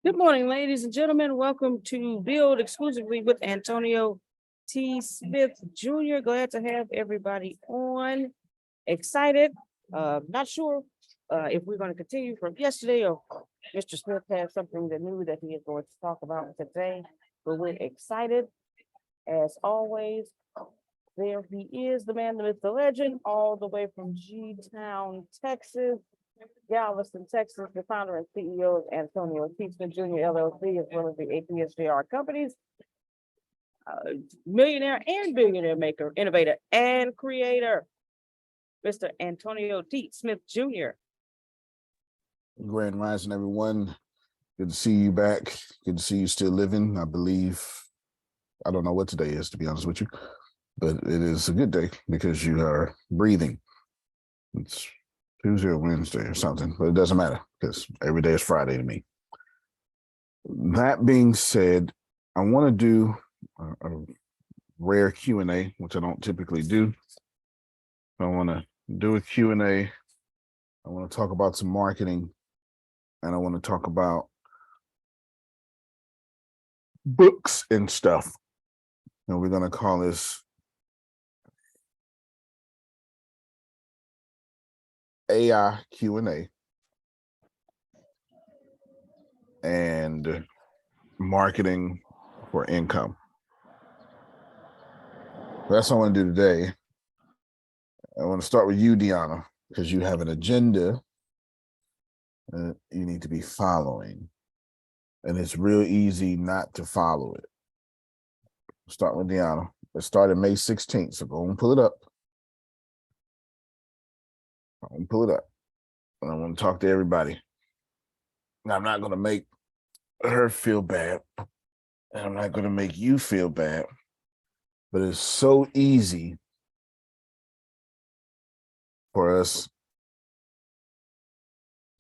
Good morning, ladies and gentlemen. Welcome to Build Exclusively with Antonio T. Smith Jr. Glad to have everybody on. Excited. Not sure if we're going to continue from yesterday or Mr. Smith has something that new that he is going to talk about today. But we're excited as always. There he is, the man, the myth, the legend, all the way from G-Town, Texas. Galveston, Texas, the founder and CEO of Antonio T. Smith Jr. LLC, as well as the APSJR companies, millionaire and billionaire maker, innovator, and creator, Mr. Antonio T. Smith Jr. Grand Rising, everyone. Good to see you back. Good to see you still living. I believe, I don't know what today is, to be honest with you, but it is a good day because you are breathing. It's Tuesday or Wednesday or something, but it doesn't matter because every day is Friday to me. That being said, I want to do a rare Q&A, which I don't typically do. I want to do a Q&A. I want to talk about some marketing, and I want to talk about books and stuff. And we're going to call this AI Q&A and marketing for income. That's what I want to do today. I want to start with you, Deanna, because you have an agenda you need to be following. And it's real easy not to follow it. Start with Deanna. It started May 16th, so go and pull it up. Go and pull it up. And I want to talk to everybody. Now, I'm not going to make her feel bad, and I'm not going to make you feel bad, but it's so easy for us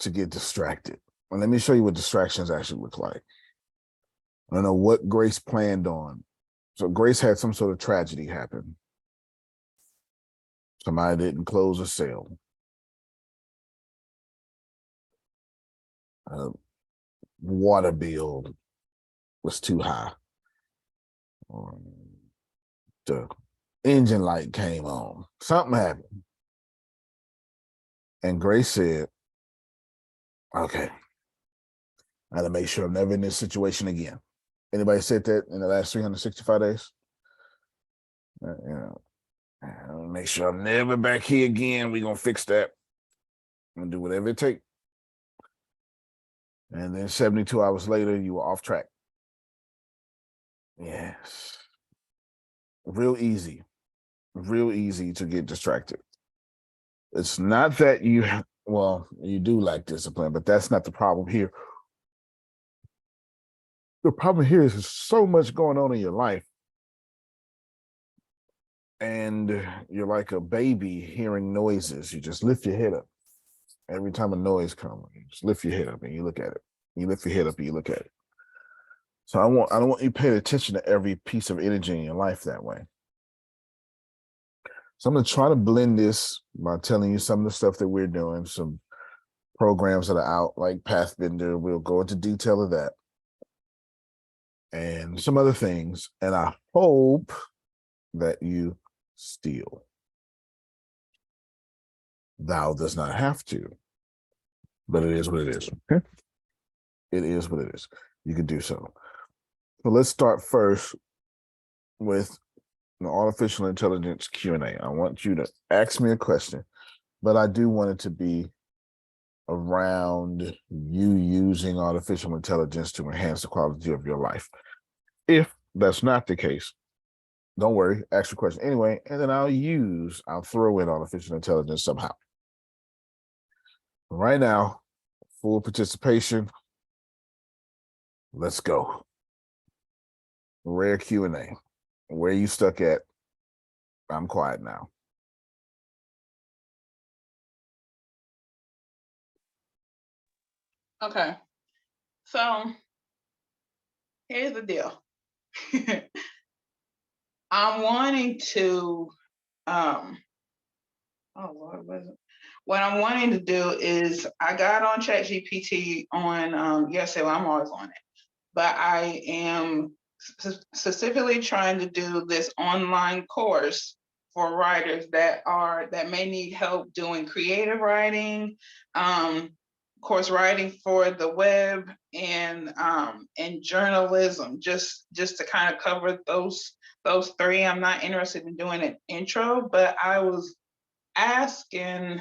to get distracted. And let me show you what distractions actually look like. I don't know what Grace planned on. So Grace had some sort of tragedy happen. Somebody didn't close a sale. Water bill was too high. The engine light came on. Something happened. And Grace said, okay, I gotta make sure I'm never in this situation again. Anybody said that in the last 365 days? Make sure I'm never back here again. We're gonna fix that. I'm gonna do whatever it takes. And then 72 hours later, you were off track. Yes. Real easy to get distracted. It's not that you do like discipline, but that's not the problem here. The problem here is there's so much going on in your life. And you're like a baby hearing noises. You just lift your head up. Every time a noise comes, you just lift your head up and you look at it. You lift your head up and you look at it. So I don't want you paying attention to every piece of energy in your life that way. So I'm going to try to blend this by telling you some of the stuff that we're doing, some programs that are out like Pathbender. We'll go into detail of that and some other things. And I hope that you steal. Thou does not have to, but it is what it is. Okay? It is what it is. You can do so. So let's start first with the artificial intelligence Q&A. I want you to ask me a question, but I do want it to be around you using artificial intelligence to enhance the quality of your life. If that's not the case, don't worry, ask your question anyway, and then I'll throw in artificial intelligence somehow. Right now, full participation. Let's go. Rare Q&A. Where you stuck at? I'm quiet now. Okay. So here's the deal. I'm wanting to oh Lord, what I'm wanting to do is I got on ChatGPT on yesterday. Well, I'm always on it, but I am specifically trying to do this online course for writers that may need help doing creative writing, course writing for the web, and journalism, just to kind of cover those three. I'm not interested in doing an intro, but I was asking,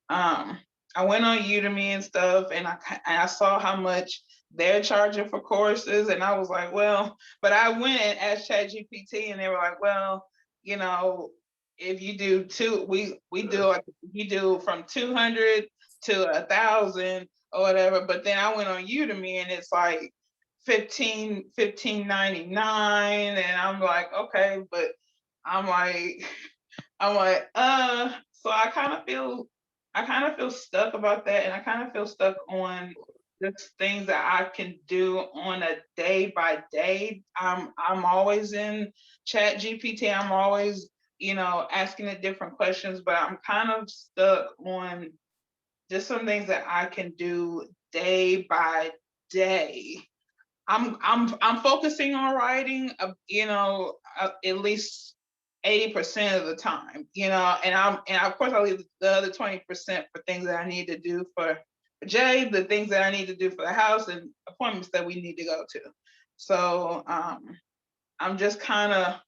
I went on Udemy and stuff, and I saw how much they're charging for courses, and I was like, well, but I went and asked ChatGPT, and they were like, well, you know, if you do we do like, you do from 200 to 1,000 or whatever. But then I went on Udemy, and it's like 15.99, and I'm like, okay, but I'm like, so I kind of feel stuck about that, and I kind of feel stuck on just things that I can do on a day by day. I'm always in Chat GPT. I'm always, asking it different questions, but I'm kind of stuck on just some things that I can do day by day. I'm focusing on writing, at least 80% of the time, and of course I leave the other 20% for things that I need to do for Jay, the things that I need to do for the house, and appointments that we need to go to. So I'm just kind of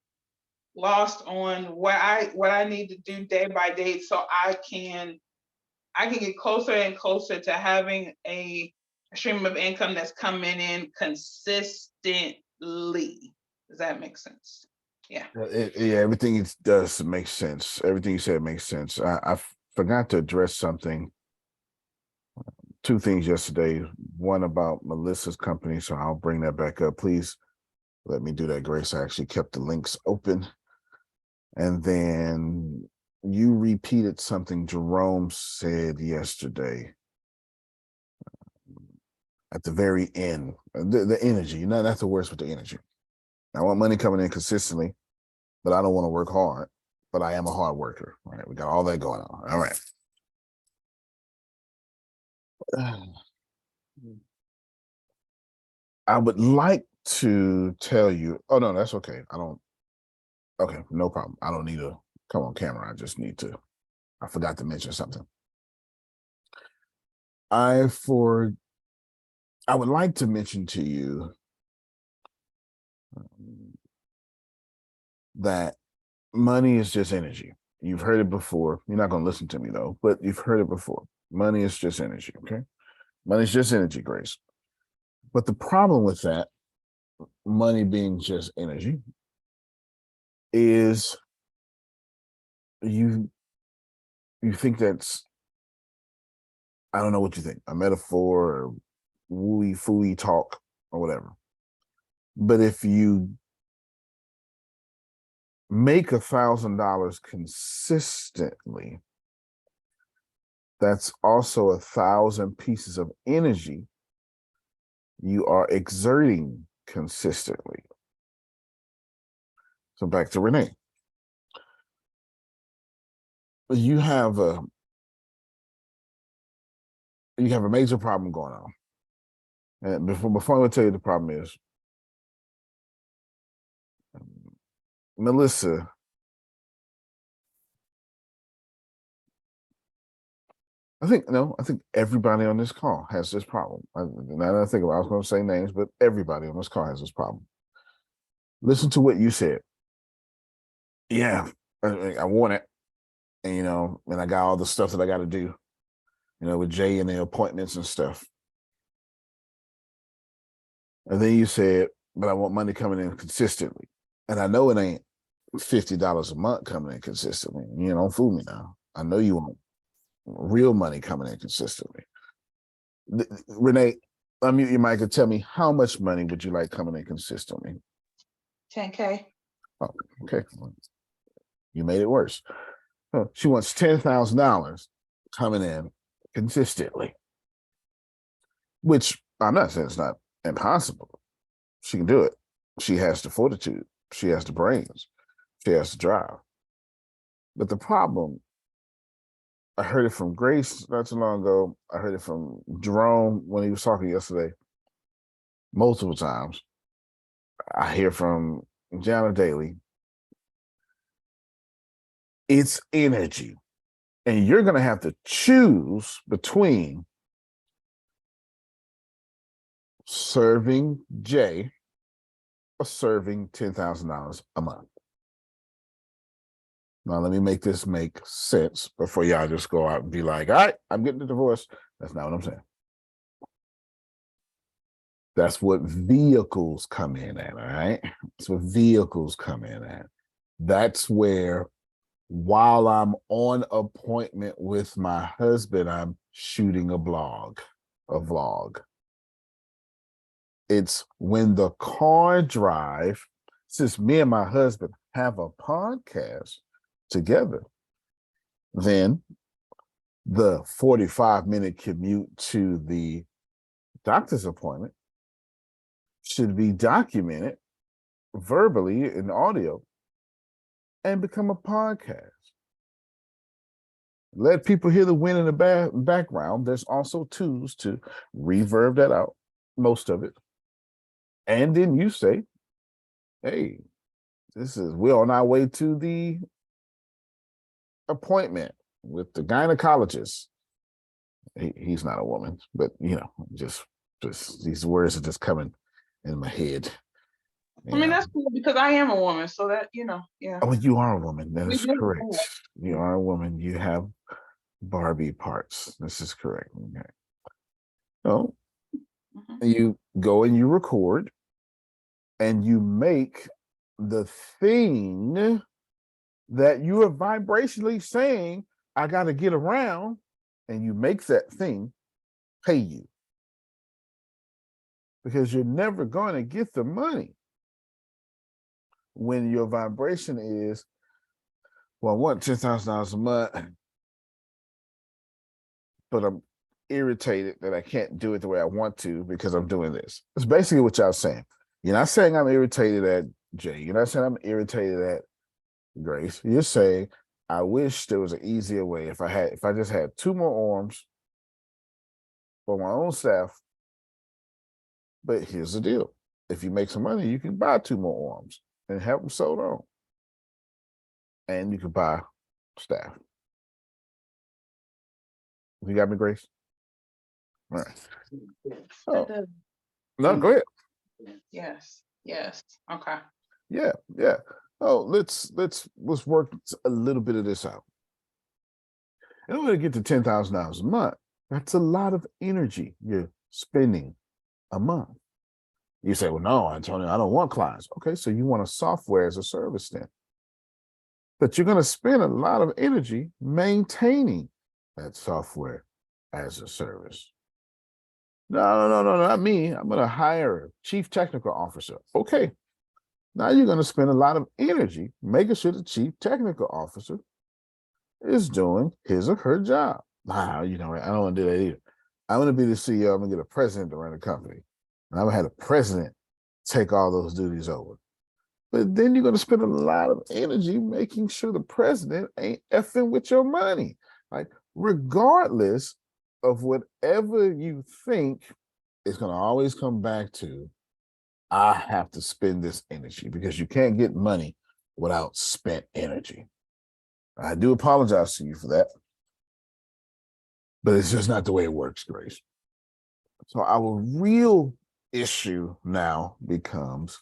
lost on what I need to do day by day, so I can get closer and closer to having a stream of income that's coming in consistently. Does that make sense? Yeah. Yeah, everything does make sense. Everything you said makes sense. I forgot to address something. Two things yesterday. One about Melissa's company, so I'll bring that back up. Please let me do that, Grace. I actually kept the links open. And then you repeated something Jerome said yesterday at the very end. The energy, that's the worst with the energy. I want money coming in consistently, but I don't want to work hard, but I am a hard worker. All right, we got all that going on. All right. I would like to tell you, oh no, that's okay. Okay, no problem. I don't need to come on camera. I forgot to mention something. I would like to mention to you that money is just energy. You've heard it before. You're not going to listen to me though, but you've heard it before. Money is just energy. Okay. Money is just energy, Grace. But the problem with that, money being just energy, is you think that's, I don't know what you think, a metaphor or wooey fooey talk or whatever. But if you make $1,000 consistently, that's also 1,000 pieces of energy you are exerting consistently. So back to Renee. You have a major problem going on. And before I tell you the problem is, Melissa, I think everybody on this call has this problem. Now that I think about it, I was going to say names, but everybody on this call has this problem. Listen to what you said. Yeah, I want it. And, and I got all the stuff that I got to do, with Jay and the appointments and stuff. And then you said, but I want money coming in consistently. And I know it ain't $50 a month coming in consistently. Don't fool me now. I know you want real money coming in consistently. Renee, unmute your mic and tell me, how much money would you like coming in consistently? 10K. Oh, okay. You made it worse. She wants $10,000 coming in consistently, which I'm not saying it's not impossible. She can do it. She has the fortitude. She has the brains. She has the drive. But the problem I heard it from Grace not too long ago. I heard it from Jerome when he was talking yesterday, multiple times. I hear from Jana Daly. It's energy. And you're going to have to choose between serving Jay or serving $10,000 a month. Now, let me make this make sense before y'all just go out and be like, all right, I'm getting a divorce. That's not what I'm saying. That's what vehicles come in at, all right? That's what vehicles come in at. That's where, while I'm on appointment with my husband, I'm shooting a vlog. It's when the car drive, since me and my husband have a podcast together, then the 45-minute commute to the doctor's appointment should be documented verbally in audio and become a podcast. Let people hear the wind in the background. There's also tools to reverb that out, most of it. And then you say, hey, we're on our way to the appointment with the gynecologist. He's not a woman, but just these words are just coming in my head. I mean, that's cool because I am a woman, so that, yeah. Oh, you are a woman. That is correct. You are a woman. You have Barbie parts. This is correct. Okay. So you go and you record and you make the thing that you are vibrationally saying, I got to get around, and you make that thing pay you. Because you're never going to get the money when your vibration is, well, I want $10,000 a month, but I'm irritated that I can't do it the way I want to because I'm doing this. It's basically what y'all saying. You're not saying I'm irritated at Jay. You're not saying I'm irritated at Grace. You're saying, I wish there was an easier way. If I just had 2 more arms for my own staff. But here's the deal. If you make some money, you can buy 2 more arms and have them sold on. And you can buy staff. You got me, Grace? All right. Oh. No, go ahead. Yes. Okay. Yeah. Oh, let's work a little bit of this out. In order to get to $10,000 a month, that's a lot of energy you're spending a month. You say, well, no, Antonio, I don't want clients. Okay, so you want a software as a service then. But you're going to spend a lot of energy maintaining that software as a service. No, not me. I'm going to hire a chief technical officer. Okay. Now you're going to spend a lot of energy making sure the chief technical officer is doing his or her job. Wow, I don't want to do that either. I want to be the CEO. I'm going to get a president to run the company. And I'm going to have the president take all those duties over. But then you're going to spend a lot of energy making sure the president ain't effing with your money. Like, regardless of whatever you think, it's going to always come back to, I have to spend this energy, because you can't get money without spent energy. I do apologize to you for that, but it's just not the way it works, Grace. So our real issue now becomes,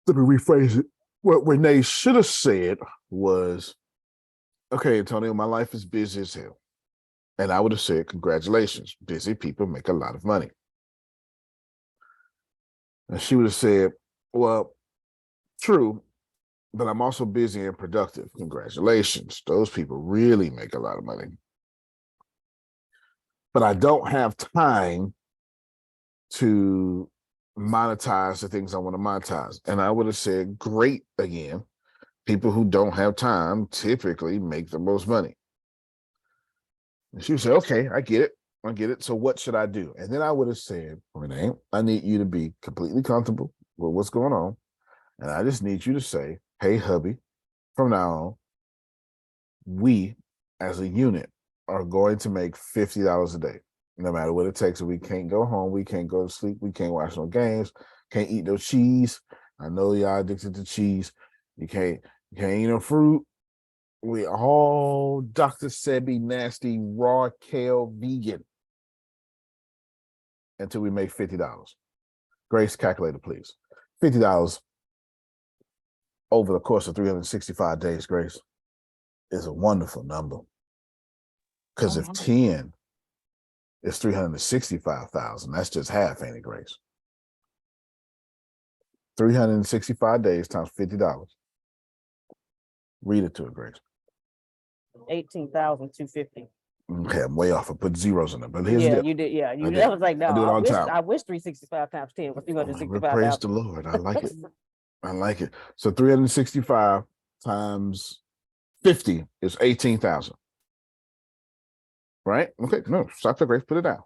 let me rephrase it. What Renee should have said was, okay, Antonio, my life is busy as hell. And I would have said, congratulations, busy people make a lot of money. And she would have said, well, true, but I'm also busy and productive. Congratulations. Those people really make a lot of money. But I don't have time to monetize the things I want to monetize. And I would have said, great again. People who don't have time typically make the most money. And she would say, okay, I get it. So what should I do? And then I would have said, Renee, I need you to be completely comfortable with what's going on. And I just need you to say, hey, hubby, from now on, we as a unit are going to make $50 a day, no matter what it takes. We can't go home, we can't go to sleep, we can't watch no games, can't eat no cheese. I know y'all addicted to cheese. You can't eat no fruit. We all Dr. Sebi nasty raw kale vegan until we make $50. Grace, calculator, please. $50 over the course of 365 days, Grace, is a wonderful number. Because if 10 is 365,000, that's just half, ain't it, Grace? 365 days times $50. Read it to her, Grace. 18,250. Okay, I'm way off. I put zeros in there, but here's the Yeah, deal. you did. Yeah, you I did. did. I was like, no, I do it all the time. I wish 365 times 10 was Well, 365,000. praise the Lord. I like it. I like it. So 365 times 50 is 18,000. Right? Okay, no, stop there, Grace. Put it down.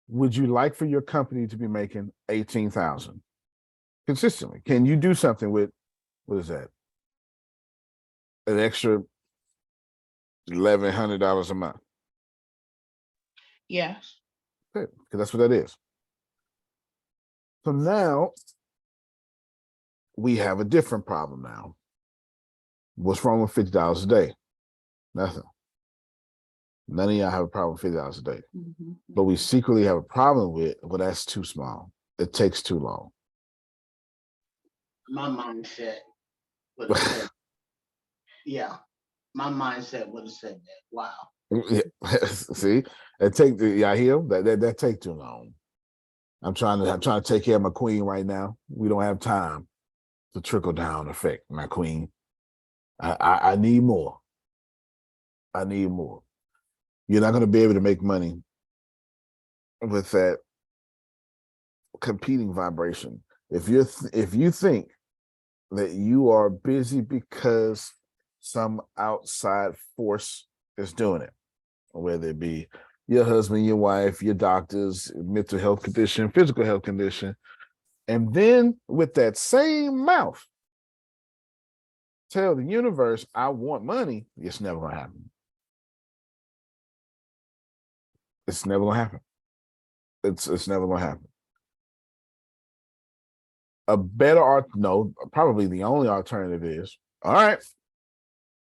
Would you like for your company to be making 18,000 consistently? Can you do something with, what is that? An extra $1,100 a month. Yes. Okay, because that's what that is. So now we have a different problem now. What's wrong with $50 a day? Nothing. None of y'all have a problem with $50 a day. But we secretly have a problem with, well, that's too small. It takes too long. My mindset would have said, yeah, my mindset would have said that. Wow. See, y'all hear that take too long. I'm trying to take care of my queen right now. We don't have time to trickle down effect, my queen. I need more. I need more. You're not going to be able to make money with that competing vibration. If you think that you are busy because some outside force is doing it, whether it be your husband, your wife, your doctors, mental health condition, physical health condition, and then with that same mouth tell the universe, I want money, it's never going to happen. It's never going to happen. It's never going to happen. A better probably the only alternative is, all right,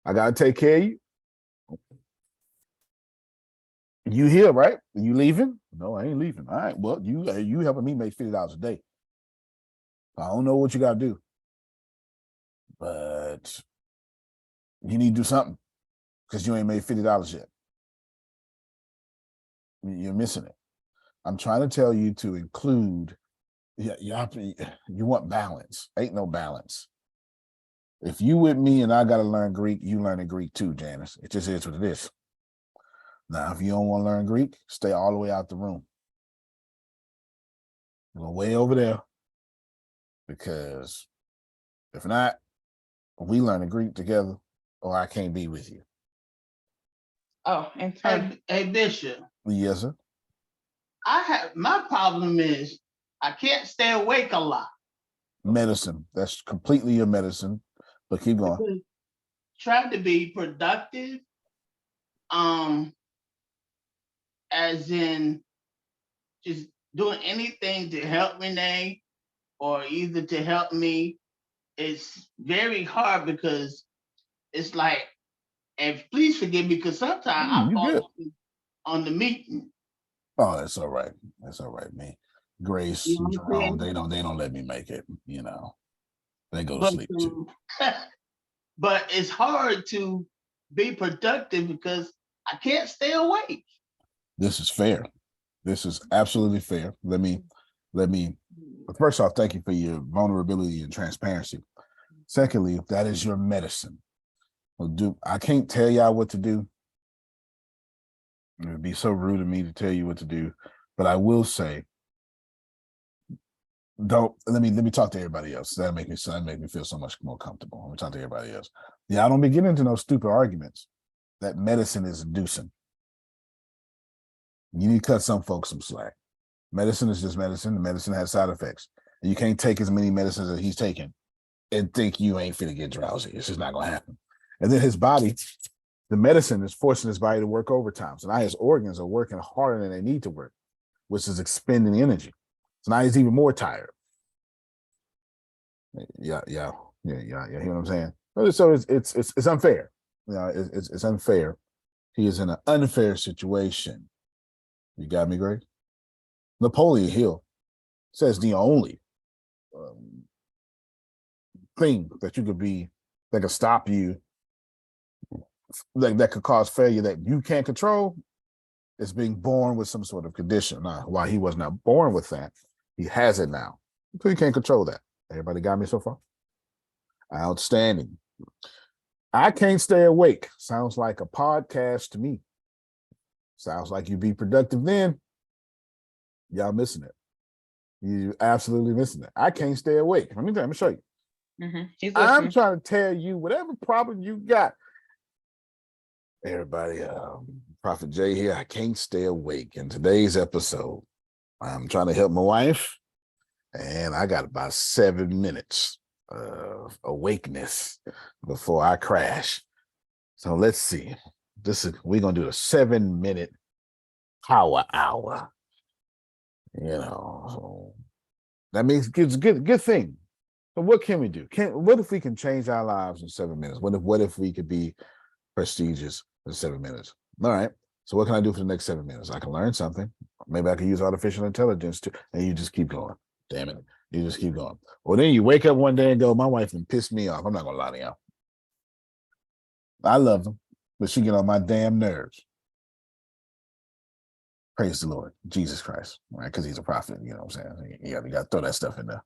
I got to take care of you. You here, right? You leaving? No, I ain't leaving. All right, well, you helping me make $50 a day. I don't know what you got to do, but you need to do something because you ain't made $50 yet. You're missing it. I'm trying to tell you to include. You want balance. Ain't no balance. If you with me and I got to learn Greek, you learning Greek too, Janice. It just is what it is. Now, if you don't want to learn Greek, stay all the way out the room. Go way over there. Because if not, we learn Greek together or I can't be with you. Oh, in terms. Hey, Bishop. Yes, sir. My problem is I can't stay awake a lot. Medicine. That's completely your medicine. But keep going. Because trying to be productive, as in just doing anything to help Renee or either to help me, it's very hard because it's like, and please forgive me because sometimes I fall asleep on the meeting. Oh, that's all right. That's all right, man. Grace, You know what I'm saying? they don't let me make it, you know. They go to sleep too. But it's hard to be productive because I can't stay awake. This is fair. This is absolutely fair. Let me first off, thank you for your vulnerability and transparency. Secondly, that is your medicine. I can't tell y'all what to do. It would be so rude of me to tell you what to do, but I will say, let me talk to everybody else. That'll make me feel so much more comfortable. Let me talk to everybody else. Yeah, I don't be getting into no stupid arguments that medicine is inducing. You need to cut some folks some slack. Medicine is just medicine. The medicine has side effects. And you can't take as many medicines as he's taking and think you ain't finna get drowsy. It's just not gonna happen. And then his body, the medicine is forcing his body to work overtime. So now his organs are working harder than they need to work, which is expending energy. So now he's even more tired. Yeah. You hear what I'm saying? So it's unfair. It's unfair. He is in an unfair situation. You got me, Greg? Napoleon Hill says the only thing that you could be that could stop you, that could cause failure that you can't control, is being born with some sort of condition. Now, while he was not born with that, he has it now. So you can't control that. Everybody got me so far? Outstanding. I can't stay awake. Sounds like a podcast to me. Sounds like you be productive then. Y'all missing it. You absolutely missing it. I can't stay awake. Let me show you. He's I'm listening. trying to tell you whatever problem you got. Everybody, Prophet Jay here. I can't stay awake. In today's episode, I'm trying to help my wife, and I got about 7 minutes of awakeness before I crash. So let's see. We're gonna do a 7-minute power hour. So that means it's a good thing. So what can we do? What if we can change our lives in 7 minutes? What if we could be prestigious in 7 minutes? All right. So what can I do for the next 7 minutes? I can learn something. Maybe I can use artificial intelligence too. And you just keep going. Damn it. You just keep going. Well, then you wake up one day and go, my wife can piss me off. I'm not gonna lie to y'all. I love them, but she get on my damn nerves. Praise the Lord, Jesus Christ, right? Because he's a prophet, you know what I'm saying? You got to throw that stuff in there.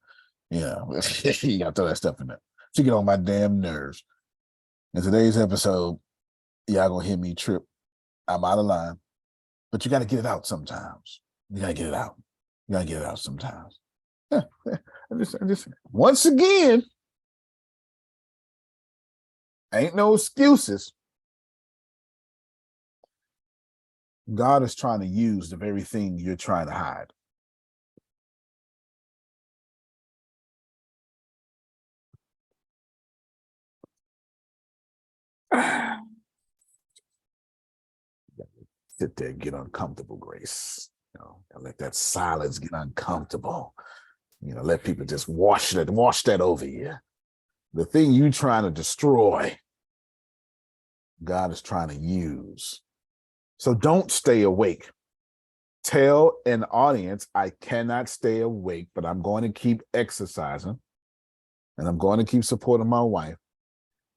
You got to throw that stuff in there. She get on my damn nerves. In today's episode, y'all gonna hear me trip. I'm out of line, but you got to get it out sometimes. You got to get it out. You got to get it out sometimes. I just once again, ain't no excuses. God is trying to use the very thing you're trying to hide. Sit there, get uncomfortable, Grace. Let that silence get uncomfortable. Let people just wash that over you. The thing you trying to destroy, God is trying to use. So don't stay awake. Tell an audience, I cannot stay awake, but I'm going to keep exercising and I'm going to keep supporting my wife.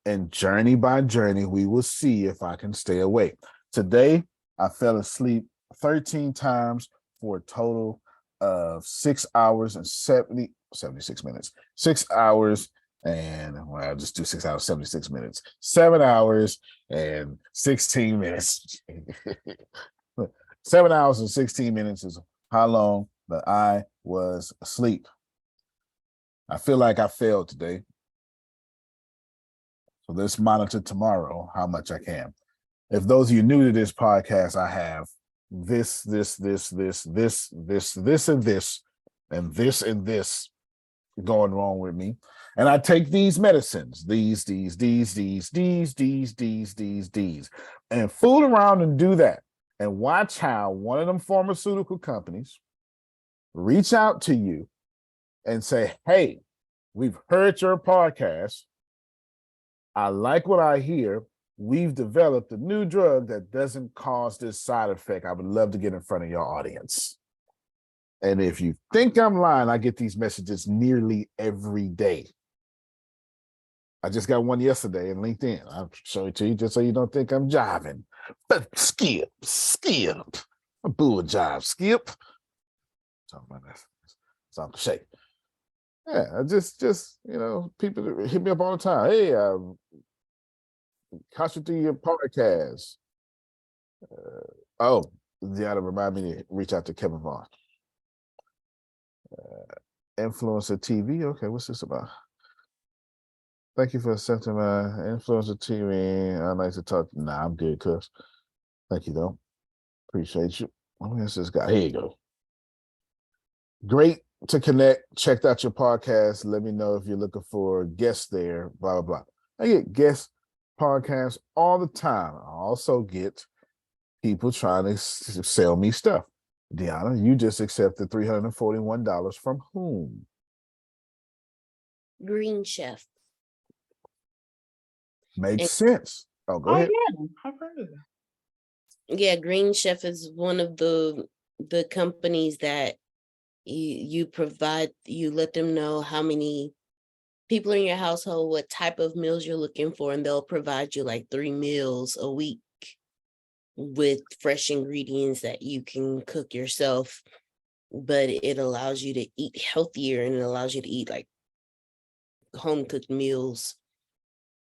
And journey by journey, we will see if I can stay awake. Today, I fell asleep 13 times for a total of 6 hours and 76 minutes. 6 hours and, well, I'll just do 6 hours, 76 minutes. 7 hours and 16 minutes. 7 hours and 16 minutes is how long that I was asleep. I feel like I failed today. So let's monitor tomorrow how much I can. If those of you new to this podcast, I have this, and this going wrong with me. And I take these medicines, these, and fool around and do that. And watch how one of them pharmaceutical companies reach out to you and say, hey, we've heard your podcast. I like what I hear. We've developed a new drug that doesn't cause this side effect. I would love to get in front of your audience. And if you think I'm lying, I get these messages nearly every day. I just got one yesterday in LinkedIn. I'll show it to you just so you don't think I'm jiving. But skip. A boo a jive, skip. Talking about that. Something to shake. Yeah, I just people hit me up all the time. Hey, catch you through your podcast. You gotta remind me to reach out to Kevin Vaughn. Influencer TV. Okay, what's this about? Thank you for accepting my Influencer TV. I'd like to talk. Nah, I'm good, cuz. Thank you, though. Appreciate you. Where's this guy? Here you go. Great to connect. Checked out your podcast. Let me know if you're looking for guests there, blah, blah, blah. I get guests podcast all the time. I also get people trying to sell me stuff. Deanna, you just accepted $341 from whom? Green Chef. Makes And- sense. Oh, go Oh ahead. yeah, I've heard of that. Yeah, Green Chef is one of the companies that you provide, you let them know how many people in your household, what type of meals you're looking for, and they'll provide you like 3 meals a week with fresh ingredients that you can cook yourself. But it allows you to eat healthier, and it allows you to eat like home cooked meals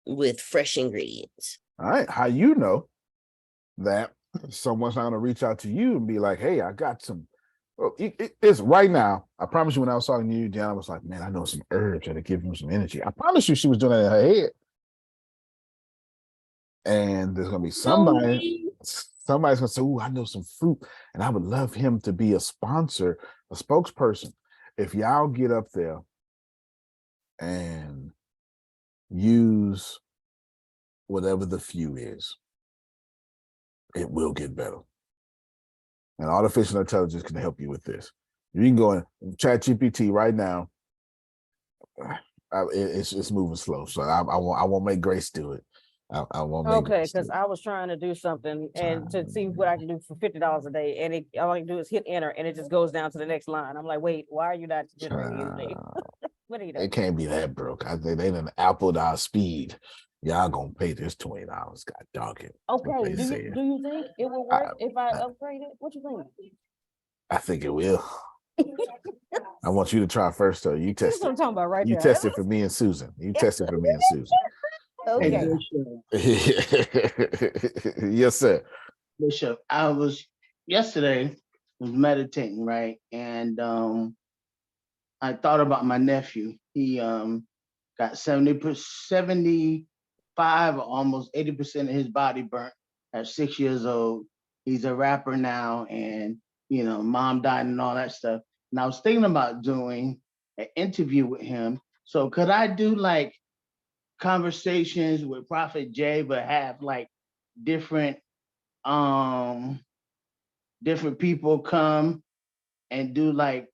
with fresh ingredients. All right. How you know that someone's not going to reach out to you and be like, hey, I got some. Well, it's right now. I promise you, when I was talking to you, Deanna was like, man, I know some herbs that'll give him some energy. I promise you, she was doing that in her head. And there's going to be somebody's going to say, oh, I know some fruit, and I would love him to be a sponsor, a spokesperson. If y'all get up there and use whatever the few is, it will get better. And artificial intelligence can help you with this. You can go in ChatGPT right now. It's moving slow, so I won't make Grace do it. I won't make Okay, Grace do because it. I was trying to do something and to see what I can do for $50 a day, and all I can do is hit enter, and it just goes down to the next line. I'm like, wait, why are you not generating anything? What are you doing? It can't be that broke. I think they done appled our speed. Y'all gonna pay this $20. God dog it. Okay, they do said. you think it will work if I upgrade it? What you think? I think it will. I want you to try first, though. You That's test what I'm it. talking about right You there. test it for me and Susan. You test it for me and Susan. Okay. Yes, sir. Bishop, I was yesterday was meditating, right? And I thought about my nephew. He got 75 or almost 80% of his body burnt at 6 years old. He's a rapper now, and mom died and all that stuff. And I was thinking about doing an interview with him. So could I do like conversations with Prophet Jay, but have like different people come and do like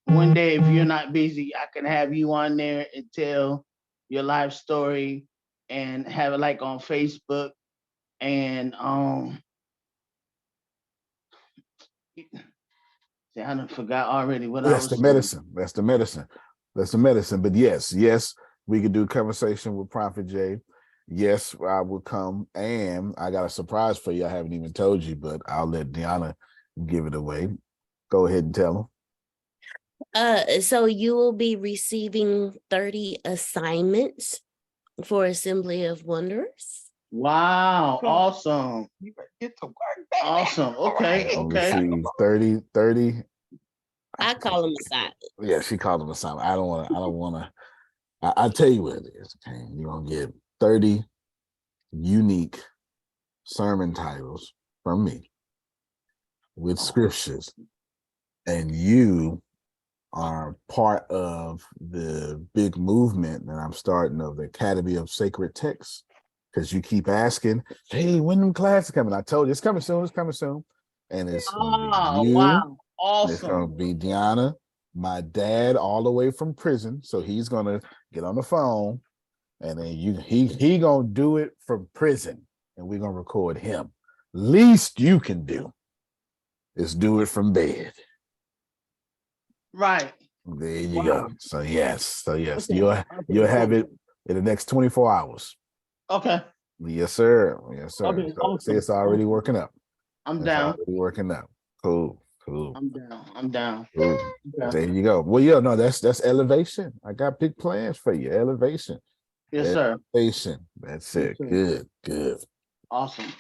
one day, if you're not busy, I can have you on there and tell your life story and have it like on Facebook. And see, I done forgot already what I That's was the saying. medicine. That's the medicine. That's the medicine. But yes, we could do conversation with Prophet Jay. Yes, I will come, and I got a surprise for you. I haven't even told you, but I'll let Deanna give it away. Go ahead and tell them. So you will be receiving 30 assignments for Assembly of Wonders. Wow, awesome. You better get to work. Baby. Awesome. Okay, I'll okay. receive 30. I call them assignments. Yeah, she called them assignment. I don't want to. I'll tell you what it is. Okay, you're gonna get 30 unique sermon titles from me with scriptures, and you are part of the big movement that I'm starting of the Academy of Sacred Texts, because you keep asking, hey, when them classes coming? I told you it's coming soon. It's coming soon, and it's gonna be you. Wow, It's gonna awesome. be Deanna, my dad, all the way from prison. So he's gonna get on the phone, and then he gonna do it from prison, and we're gonna record him. Least you can do is do it from bed. Right. There you Wow. go. So yes, Okay. you'll have it in the next 24 hours. Okay, Yes, sir. Yes, sir. Okay, So, see, it's awesome. already working up. I'm It's down. already working up. Cool. I'm down. Cool. Okay. There you go. Well, yeah, no, that's elevation. I got big plans for you. Elevation. Yes, sir. Elevation. That's it. Yes, sir. Good. Awesome.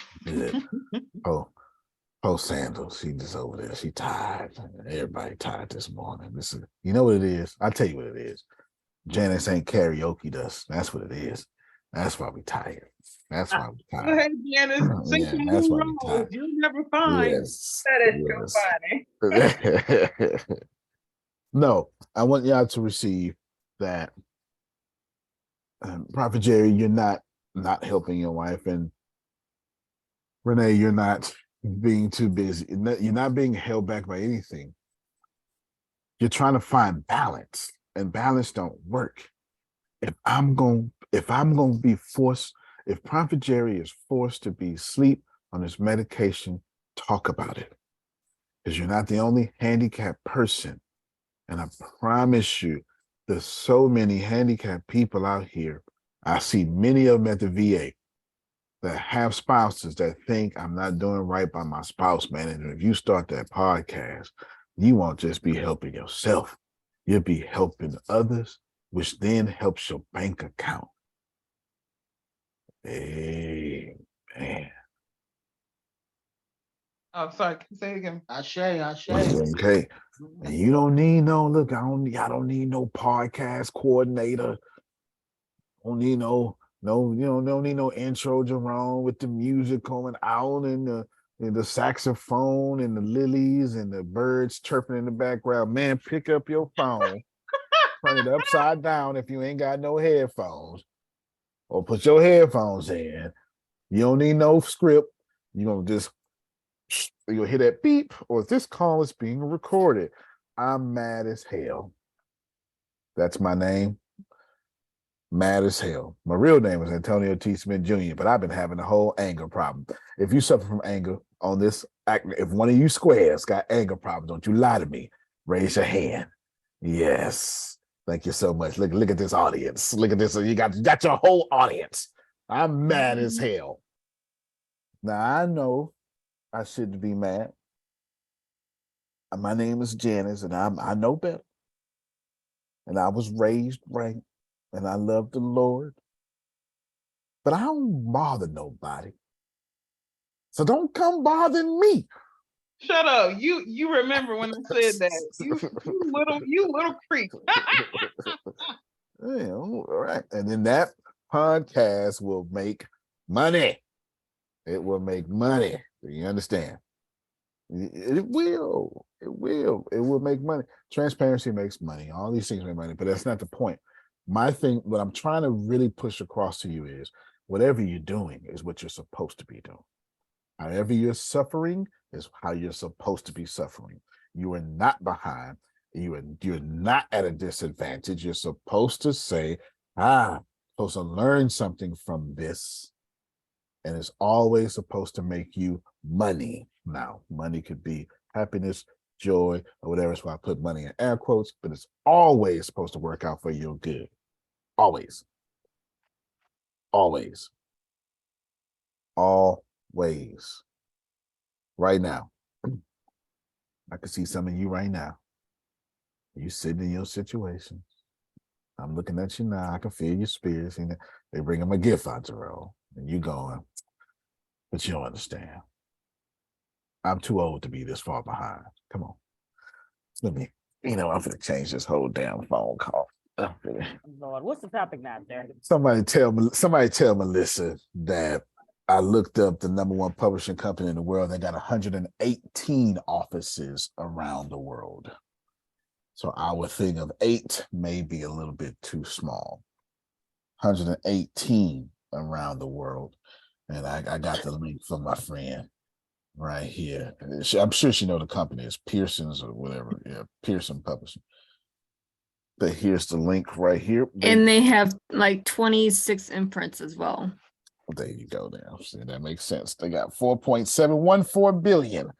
Oh, Sandals. She just over there. She tired. Everybody tired this morning. Listen, you know what it is? I'll tell you what it is. Janice ain't karaoke us. That's what it is. That's why we tired. That's why we Go tired. ahead, Janice. Sing Yeah, some that's new why we roles. tired. You'll never find. Yes. That is so funny. No, I want y'all to receive that Prophet Jerry, you're not helping your wife, and Renee, you're not being too busy. You're not being held back by anything. You're trying to find balance, and balance don't work. If I'm going to be forced, if Prophet Jerry is forced to be asleep on his medication, talk about it. Because you're not the only handicapped person. And I promise you, there's so many handicapped people out here. I see many of them at the VA that have spouses that think I'm not doing right by my spouse, man. And if you start that podcast, you won't just be helping yourself, you'll be helping others, which then helps your bank account. Amen. Oh, sorry, can you say it again? Ashe. Okay. And you don't need I don't need no podcast coordinator. Don't need no, don't need no intro, Jerome, with the music going out and the saxophone and the lilies and the birds chirping in the background. Man, pick up your phone, turn it upside down if you ain't got no headphones, or put your headphones in. You don't need no script. You're gonna hear that beep, or this call is being recorded. I'm mad as hell. That's my name. Mad as hell. My real name is Antonio T. Smith Jr., but I've been having a whole anger problem. If you suffer from anger on this, if one of you squares got anger problems, don't you lie to me. Raise your hand. Yes. Thank you so much. Look at this audience. Look at this. You got your whole audience. I'm mad as hell. Now I know I shouldn't be mad. My name is Janice, and I know better. And I was raised right. And I love the Lord, but I don't bother nobody. So don't come bothering me. Shut up. You remember when I said that. You little creep. Yeah, all right. And then that podcast will make money. It will make money. Do you understand? It will. It will. It will make money. Transparency makes money. All these things make money, but that's not the point. My thing, what I'm trying to really push across to you is whatever you're doing is what you're supposed to be doing. However you're suffering is how you're supposed to be suffering. You are not behind. You're not at a disadvantage. You're supposed to say, supposed to learn something from this. And it's always supposed to make you money. Now, money could be happiness, joy, or whatever. That's why I put money in air quotes, but it's always supposed to work out for your good. Always. Always. Always. Right now. I can see some of you right now. You sitting in your situation. I'm looking at you now. I can feel your spirits. And they bring them a gift out to roll. And you going, but you don't understand. I'm too old to be this far behind. Come on. Let me, I'm going to change this whole damn phone call. Lord, what's the topic now, there? Somebody tell Melissa that I looked up the #1 publishing company in the world. They got 118 offices around the world. So our thing of 8 may be a little bit too small. 118 around the world. And I got the link from my friend right here. I'm sure she know the company is Pearson's or whatever. Yeah, Pearson Publishing. But here's the link right here. And they have like 26 imprints as well. There you go. Now, see, that makes sense. They got 4.714 billion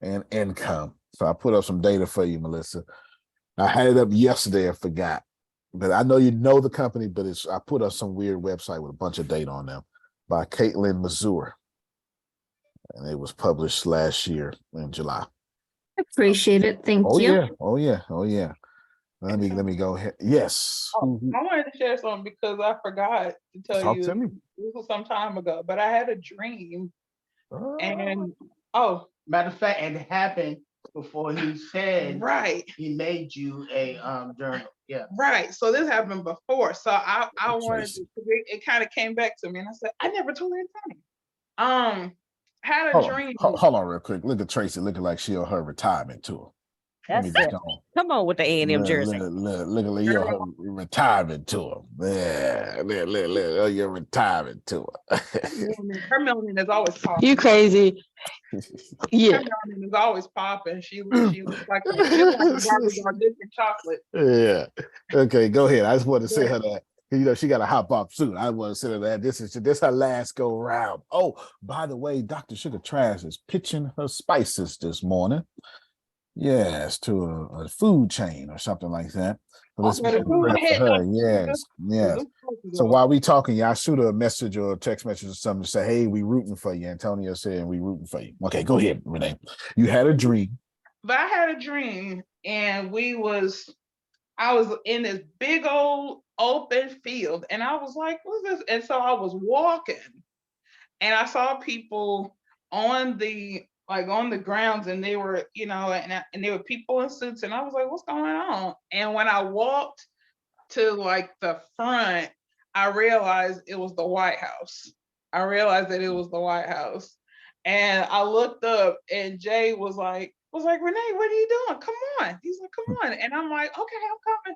in income. So I put up some data for you, Melissa. I had it up yesterday. I forgot, but I know you know the company. But I put up some weird website with a bunch of data on them by Caitlin Mazur, and it was published last year in July. Appreciate it. Thank you. Yeah. Oh yeah. Let me go ahead. Yes. I wanted to share something because I forgot to tell Talk you. to me. This was some time ago, but I had a dream, and Matter of fact, it happened before he said right, he made you a journal. Yeah. right. So this happened before, so I wanted Tracy. to. It kind of came back to me, and I said I never told her. Had a Hold dream. on real quick. Look at Tracy looking like she on her retirement tour. Let me That's just it. go. Come on with the A&M jersey. Look at your retirement tour. Yeah, look, your retirement tour. Her melanin is always popping. You crazy. Her Yeah. melanin is always popping. She looks like a Barbie or different chocolate. Yeah. Okay, go ahead. I just want to say her that. You know, she got a hop up soon. I want to say that this her last go round. Oh, by the way, Dr. Sugar Trash is pitching her spices this morning. Yes, to a food chain or something like that. So let's Okay, the food prep for hit, her. Dr. Yes, yes. So Sugar. while we talking, y'all shoot her a message or a text message or something to say, hey, we rooting for you. Antonio saying we rooting for you. Okay, go ahead, Renee. You had a dream. But I had a dream, and I was in this big old open field, and I was like, what's this? And so I was walking, and I saw people on the grounds, and they were, and there were people in suits, and I was like, what's going on? And when I walked to like the front, I realized it was the White House. I realized that it was the White House. And I looked up, and Jay was like, Renee, what are you doing? Come on. He's like, come on. And I'm like, okay, I'm coming.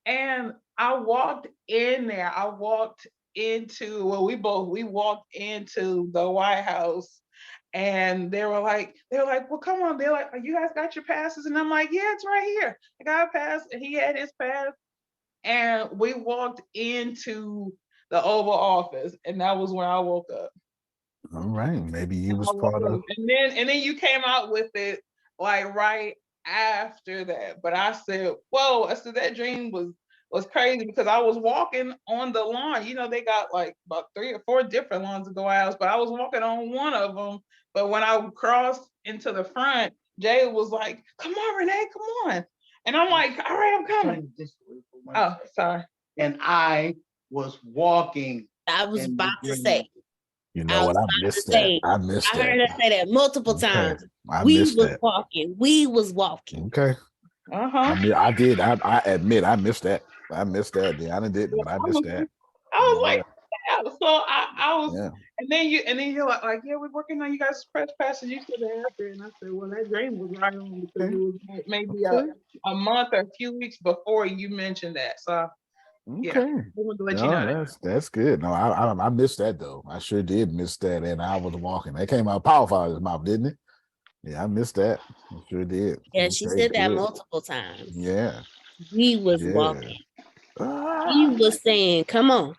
And I walked in there. I walked into, we walked into the White House, and they were like, well, come on. They're like, you guys got your passes? And I'm like, yeah, it's right here. I got a pass. And he had his pass. And we walked into the Oval Office, and that was when I woke up. All right, maybe you was part of. And then you came out with it like right after that. But I said, whoa! I said that dream was crazy, because I was walking on the lawn. You know, they got like about 3 or 4 different lawns to go out, but I was walking on one of them. But when I crossed into the front, Jay was like, "Come on, Renee, come on!" And I'm like, "All right, I'm coming." Oh, sorry. And I was walking. I was in about the to say, dream. You I know was what? I about to missed that. say, I missed I heard that. her say that multiple Okay, times. I We missed was that. walking. We was walking. Okay. I did. I admit I missed that. I missed that. Deanna didn't, but I missed that. I was Yeah. like, yeah. So I was, Yeah. and then you're like, yeah, we're working on you guys' press passes. You said that after, and I said, well, that dream was right on, because Okay. it was maybe Okay. a month or a few weeks before you mentioned that. So yeah, Okay. I wanted to let you know that. That's good. No, I missed that though. I sure did miss that, and I was walking. That came out powerful out of his mouth, didn't it? Yeah, I missed that. I sure did. Yeah, she Okay, said that good. multiple times. Yeah. We was Yeah. walking. He Ah, was saying, come on,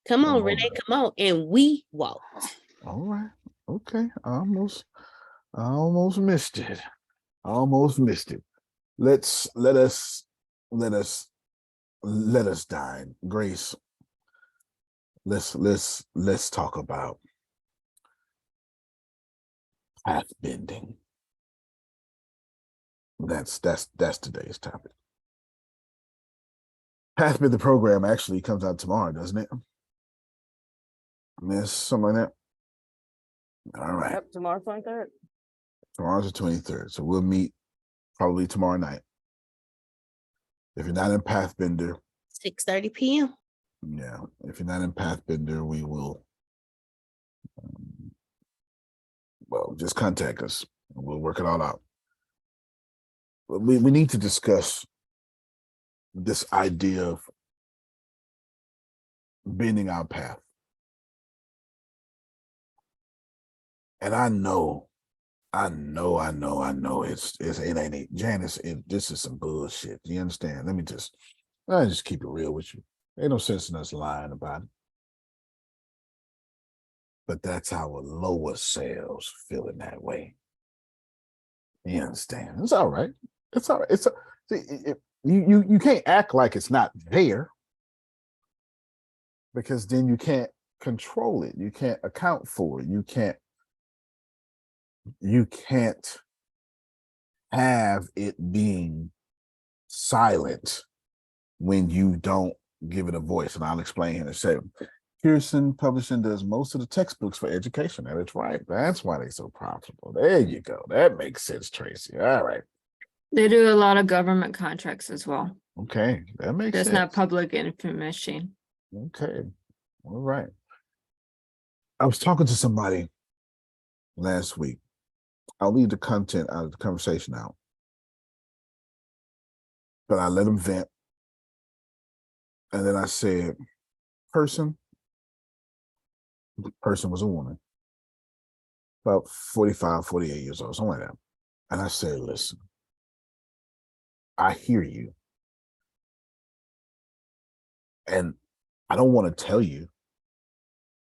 come Renee, on. come on. And we walked. All right. Okay. I almost missed it. Almost missed it. Let us dine. Grace, let's talk about path bending. That's today's topic. Path Bend, the program, actually comes out tomorrow, doesn't it? Miss something like that. All right. Yep, tomorrow 23rd. Tomorrow's the 23rd. So we'll meet probably tomorrow night. If you're not in Pathbender, 6:30 p.m. yeah. If you're not in Pathbender, we will just contact us and we'll work it all out. But we need to discuss this idea of bending our path. And I know it ain't Janice. This is some bullshit. You understand? I just keep it real with you. Ain't no sense in us lying about it. But that's our lower selves feeling that way. You understand? It's all right. It's all right. You can't act like it's not there, because then you can't control it. You can't account for it. You can't have it being silent when you don't give it a voice. And I'll explain in a second. Pearson Publishing does most of the textbooks for education. And it's right. That's why they're so profitable. There you go. That makes sense, Tracy. All right. They do a lot of government contracts as well. Okay. That makes That's sense. not public information. Okay. All right. I was talking to somebody last week. I'll leave the content out of the conversation out. but I let him vent. And then I said, person was a woman, about 45, 48 years old, something like that. And I said, listen, I hear you. And I don't want to tell you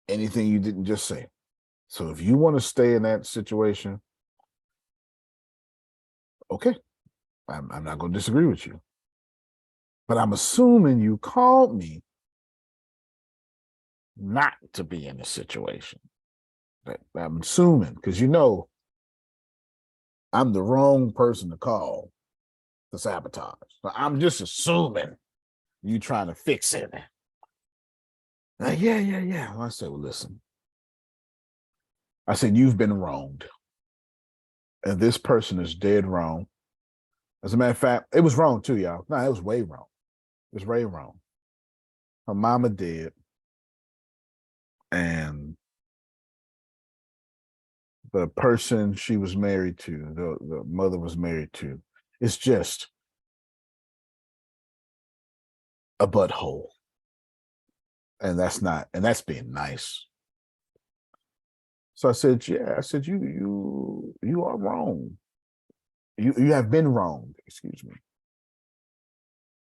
anything you didn't just say. So if you want to stay in that situation, okay, I'm not going to disagree with you. But I'm assuming you called me not to be in the situation. I'm assuming, because I'm the wrong person to call to sabotage. So I'm just assuming you trying to fix it. Yeah. Well, I said, well, listen. I said, you've been wronged. And this person is dead wrong. As a matter of fact, it was wrong too, y'all. No, it was way wrong. It was way wrong. Her mama dead. And the person she was married to, the mother was married to, it's just a butthole. And that's being nice. So I said, yeah, I said, you are wrong. You have been wronged, excuse me.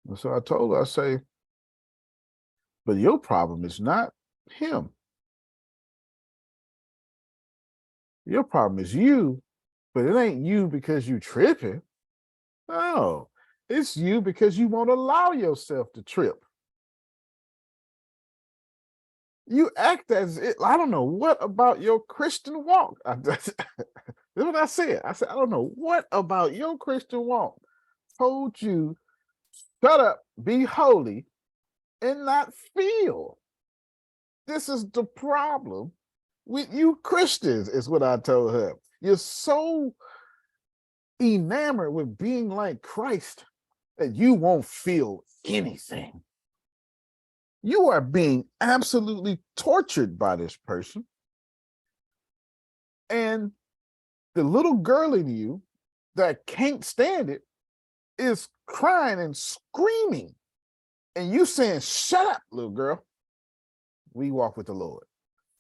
And so I told her, I say, but your problem is not him. Your problem is you, but it ain't you because you tripping. No, it's you because you won't allow yourself to trip. You act as it, I don't know what about your Christian walk. That's what I said. I said, I don't know what about your Christian walk told you, shut up, be holy, and not feel. This is the problem with you Christians, is what I told her. You're so enamored with being like Christ that you won't feel anything. You are being absolutely tortured by this person. And the little girl in you that can't stand it is crying and screaming. And you saying, shut up, little girl. We walk with the Lord.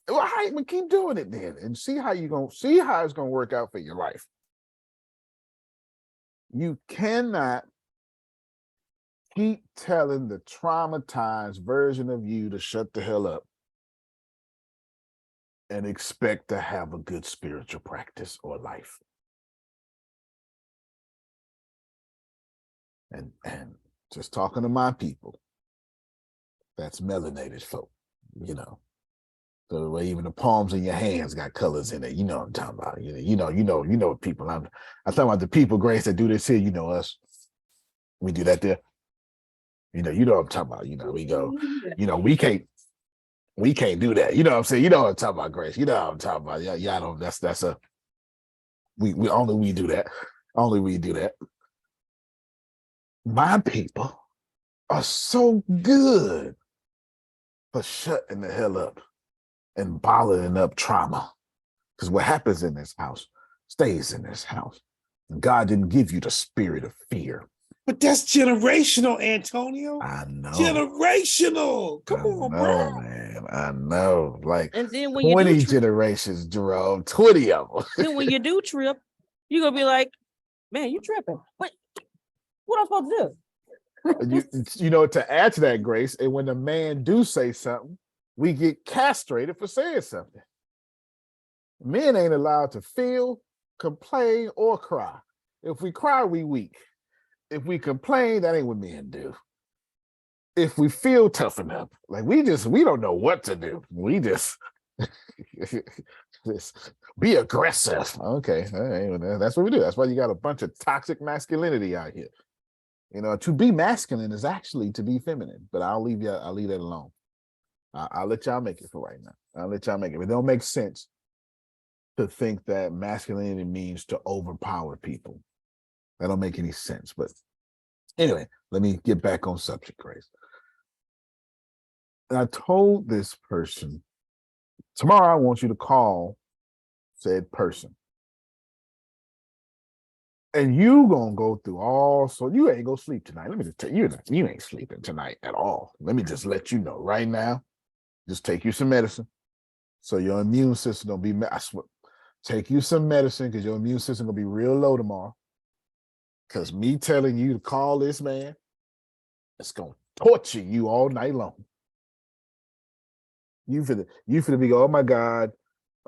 Well, all right, we keep doing it then and see how it's gonna work out for your life. You cannot keep telling the traumatized version of you to shut the hell up and expect to have a good spiritual practice or life. And just talking to my people, that's melanated folk, So the way even the palms in your hands got colors in it, you know what I'm talking about. You know people. I'm talking about the people, Grace, that do this here. You know us. We do that there. You know what I'm talking about. We go. We can't do that. You know what I'm saying. You know what I'm talking about, Grace. You know what I'm talking about. Yeah. I don't. That's a. We do that. Only we do that. My people are so good for shutting the hell up and bottling up trauma. Because what happens in this house stays in this house. God didn't give you the spirit of fear. But that's generational, Antonio. I know. Generational. Come on, bro. Man. I know. Like And then when you 20 do generations, Jerome, 20 of them. then when you do trip, you're gonna be like, man, you tripping. What am I supposed to do? To add to that, Grace, and when the man do say something, we get castrated for saying something. Men ain't allowed to feel, complain, or cry. If we cry, we weak. If we complain, that ain't what men do. If we feel tough enough, like we don't know what to do. We just be aggressive. Okay, that's what we do. That's why you got a bunch of toxic masculinity out here. To be masculine is actually to be feminine, but I'll leave that alone. I'll let y'all make it for right now. I'll let y'all make it. It don't make sense to think that masculinity means to overpower people. That don't make any sense. But anyway, let me get back on subject, Grace. And I told this person, tomorrow I want you to call said person And you gonna go through all, so you ain't gonna sleep tonight. Let me just tell you, you ain't sleeping tonight at all. Let me just let you know right now. Just take you some medicine, so your immune system don't be. I swear, take you some medicine because your immune system gonna be real low tomorrow. Because me telling you to call this man, it's gonna torture you all night long. You finna be, oh my God.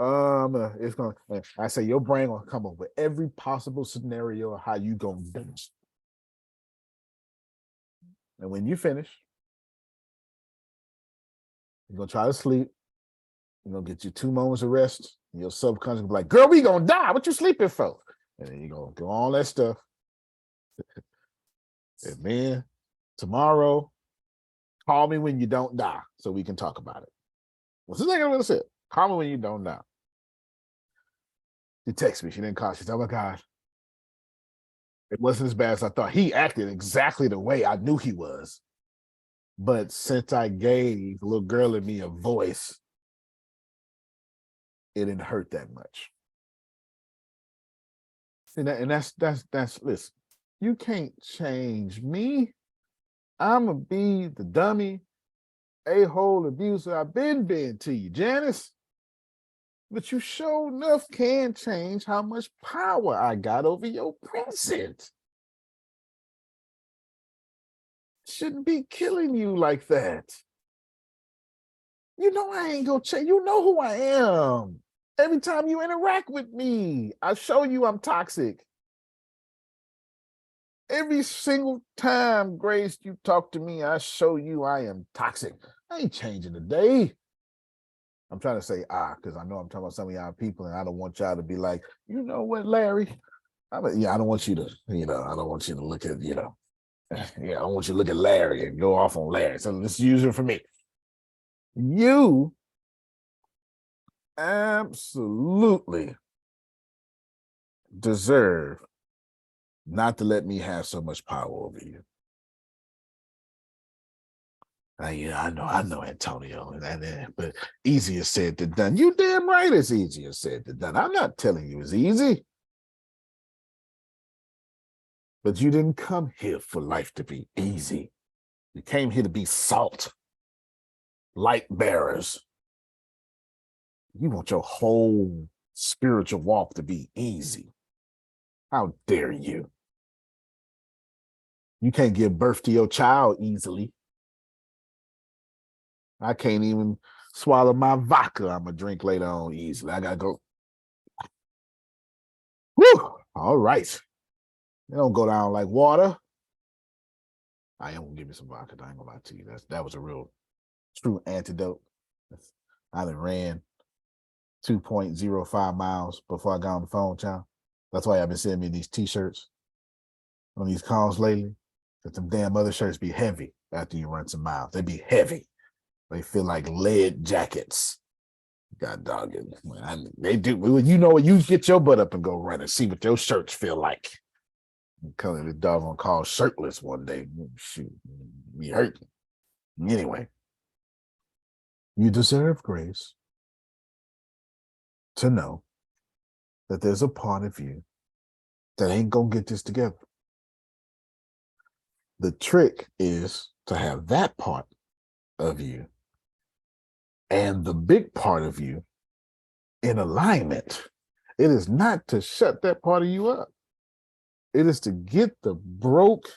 It's gonna. I say your brain gonna come up with every possible scenario of how you gonna do it. And when you finish, you're gonna try to sleep. You're gonna get you 2 moments of rest. And your subconscious will be like, girl, we gonna die. What you sleeping for? And then you're gonna do all that stuff. And then tomorrow, call me when you don't die so we can talk about it. What's the thing I'm gonna say? Call me when you don't die. She texted me. She didn't call. She said, oh my God. It wasn't as bad as I thought. He acted exactly the way I knew he was. But since I gave the little girl in me a voice, it didn't hurt that much. And that's listen, you can't change me. I'ma be the dummy, a-hole abuser I've been to you, Janice. But you sure enough can change how much power I got over your present. Shouldn't be killing you like that. You know I ain't gonna change. You know who I am. Every time you interact with me, I show you I'm toxic. Every single time, Grace, you talk to me, I show you I am toxic. I ain't changing today. I'm trying to say because I know I'm talking about some of y'all people, and I don't want y'all to be like, you know what, Larry? I don't want you to, I don't want you to look at, I don't want you to look at Larry and go off on Larry. So let's use it for me. You absolutely deserve not to let me have so much power over you. I know, Antonio, but easier said than done. You damn right it's easier said than done. I'm not telling you it's easy. But you didn't come here for life to be easy. You came here to be salt, light bearers. You want your whole spiritual walk to be easy. How dare you? You can't give birth to your child easily. I can't even swallow my vodka I'm going to drink later on easily. I got to go. Whew, all right. They don't go down like water. I am going to give me some vodka. I ain't going to lie to you. That was a real true antidote. I done ran 2.05 miles before I got on the phone, child. That's why I've been sending me these t-shirts on these calls lately. Because them damn other shirts be heavy after you run some miles. They be heavy. They feel like lead jackets. God dog it. They do. You know what? You get your butt up and go run and see what your shirts feel like. I'm calling the doggone call shirtless one day. Shoot, be hurting. Anyway, you deserve, Grace, to know that there's a part of you that ain't gonna get this together. The trick is to have that part of you and the big part of you in alignment. It is not to shut that part of you up. It is to get the broke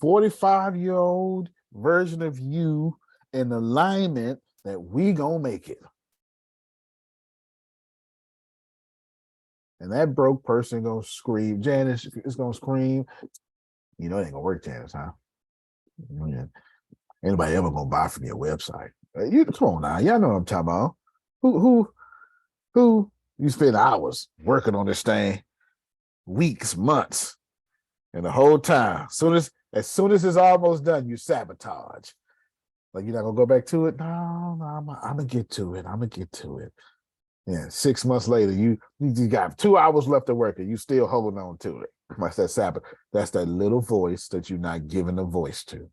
45-year-old version of you in alignment that we gonna make it. And that broke person gonna scream. Janice is gonna scream. You know it ain't gonna work, Janice, huh? Yeah. Anybody ever gonna buy from your website? You come on now, y'all know what I'm talking about. Who you spend hours working on this thing, weeks, months, and the whole time, as soon as it's almost done, you sabotage. Like you're not gonna go back to it. No, I'm gonna get to it. I'm gonna get to it. Yeah, 6 months later, you got 2 hours left to work and you still holding on to it. That's that Sabbath. That's that little voice that you're not giving a voice to.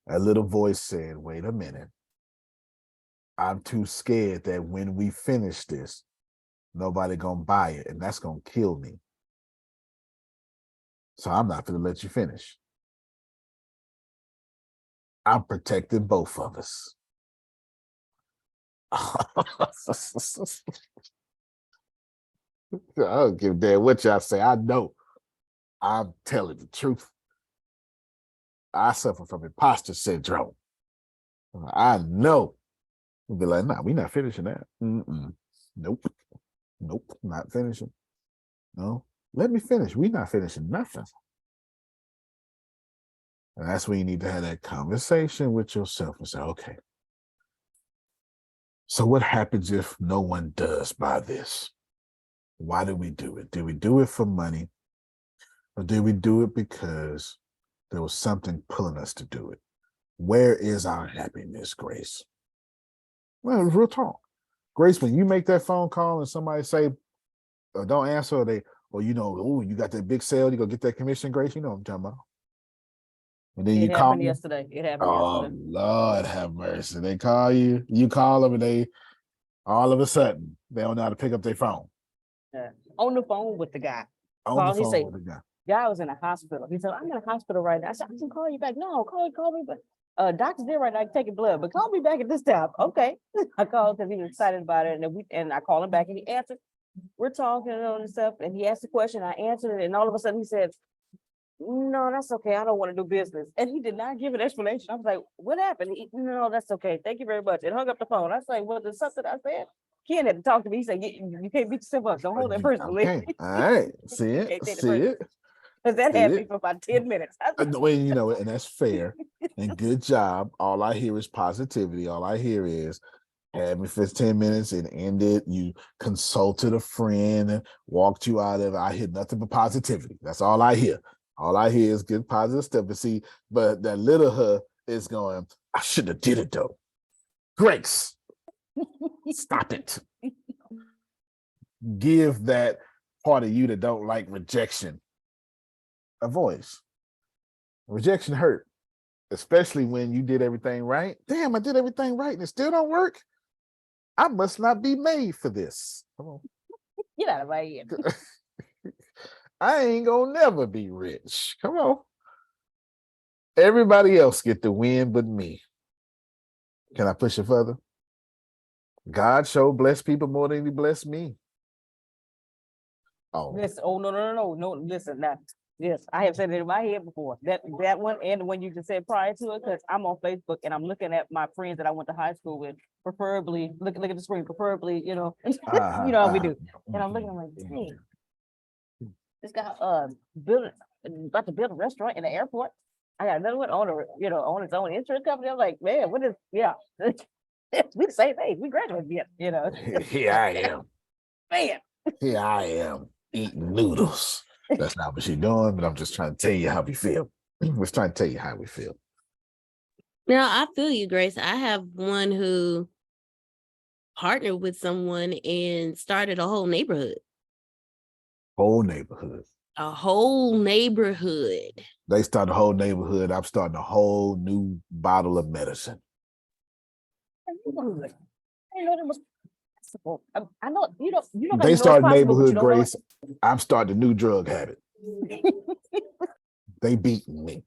That little voice said, wait a minute. I'm too scared that when we finish this, nobody gonna buy it, and that's gonna kill me. So I'm not going to let you finish. I'm protecting both of us. I don't give a damn what y'all say. I know I'm telling the truth. I suffer from imposter syndrome. I know. We'll be like, nah, we're not finishing that. Nope. Nope, not finishing. No, let me finish. We're not finishing nothing. And that's when you need to have that conversation with yourself and say, okay, so what happens if no one does buy this? Why do we do it? Did we do it for money? Or did we do it because there was something pulling us to do it? Where is our happiness, Grace? Well, it's real talk. Grace, when you make that phone call and somebody say, or don't answer, or they, or you know, oh, you got that big sale, you go get that commission, Grace, you know what I'm talking about. And then It you call happened me. yesterday. It happened Oh, yesterday. Lord have mercy. They call you, you call them, and they all of a sudden they don't know how to pick up their phone. Yeah. On the phone with the guy. On the He phone say, with the guy. guy was in a hospital. He said, I'm in a hospital right now. I said, I can call you back. No, call me back. Doctor's there right now, taking blood, but call me back at this time. Okay. I called because he was excited about it. And I called him back and he answered. We're talking and all this stuff. And he asked the question, I answered it, and all of a sudden he said, no, that's okay. I don't want to do business. And he did not give an explanation. I was like, what happened? No, that's okay. Thank you very much. And hung up the phone. I was like, well, there's something I said. Ken had to talk to me. He said, you can't beat yourself up. Don't hold that personally. Okay. All right. See it. Can't take it See it. Because that See had it. me for about 10 minutes. I was like, Well, you know, and that's fair. And good job. All I hear is positivity. All I hear is had me for 10 minutes and ended. You consulted a friend and walked you out of it. I hear nothing but positivity. That's all I hear. All I hear is good positive stuff. But see, but that little her is going, I should have did it though. Grace, stop it. Give that part of you that don't like rejection a voice. Rejection hurt, especially when you did everything right. Damn, I did everything right and it still don't work. I must not be made for this. Come on. get out of my head. I ain't gonna never be rich. Come on. Everybody else get the win but me. Can I push it further? God sure bless people more than he blessed me. Oh, Listen, oh, no, listen, now. Yes, I have said it in my head before. That one and the one you just said prior to it, because I'm on Facebook and I'm looking at my friends that I went to high school with, preferably, look at the screen, preferably, you know, you know how we do. And I'm looking, I'm like, dang, this guy about to build a restaurant in the airport. I got another one on his own insurance company. I'm like, man, what is, yeah. We the same age. We graduated yet, you know. Here I am. Man. Here I am eating noodles. That's not what she's doing, but I'm just trying to tell you how we feel. Just trying to tell you how we feel. Now, I feel you, Grace. I have one who partnered with someone and started a whole neighborhood. Whole neighborhood. A whole neighborhood. They start a whole neighborhood. I'm starting a whole new bottle of medicine. I know you don't. You know They start possible, neighborhood, but you don't know Grace. I'm starting a new drug habit. They beating me.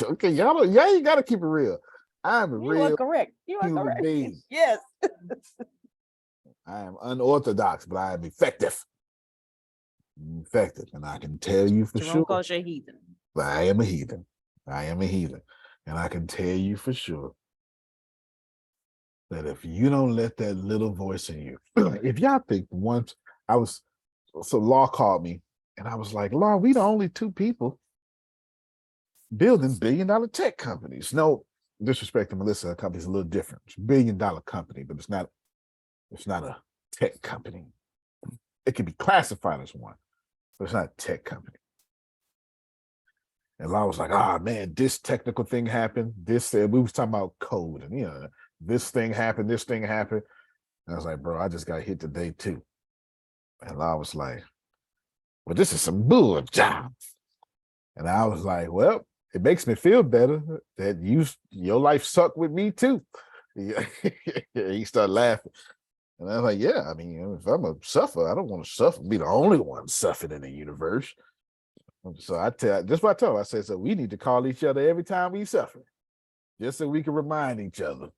Okay, y'all ain't gotta keep it real. I'm a You real are correct. You are human correct. being. Yes. I am unorthodox, but I am effective. I'm effective, and I can tell you for Jerome sure. calls you a heathen. But I am a heathen. I am a heathen. And I can tell you for sure that if you don't let that little voice in you, if y'all think once Law called me and I was like, Law, we the only two people building billion-dollar tech companies. No disrespect to Melissa, her company's a little different. It's a billion-dollar company, but it's not a tech company. It can be classified as one, but it's not a tech company. And Law was like, man, this technical thing happened. We was talking about code and this thing happened. And I was like, bro, I just got hit today too. And Law was like, well, this is some bull job. And I was like, well, it makes me feel better that your life sucked with me too. He started laughing. And I was like, yeah, I mean, if I'm a suffer, I don't want to suffer, be the only one suffering in the universe. So I tell, just what I told her, I said, so we need to call each other every time we suffer, just so we can remind each other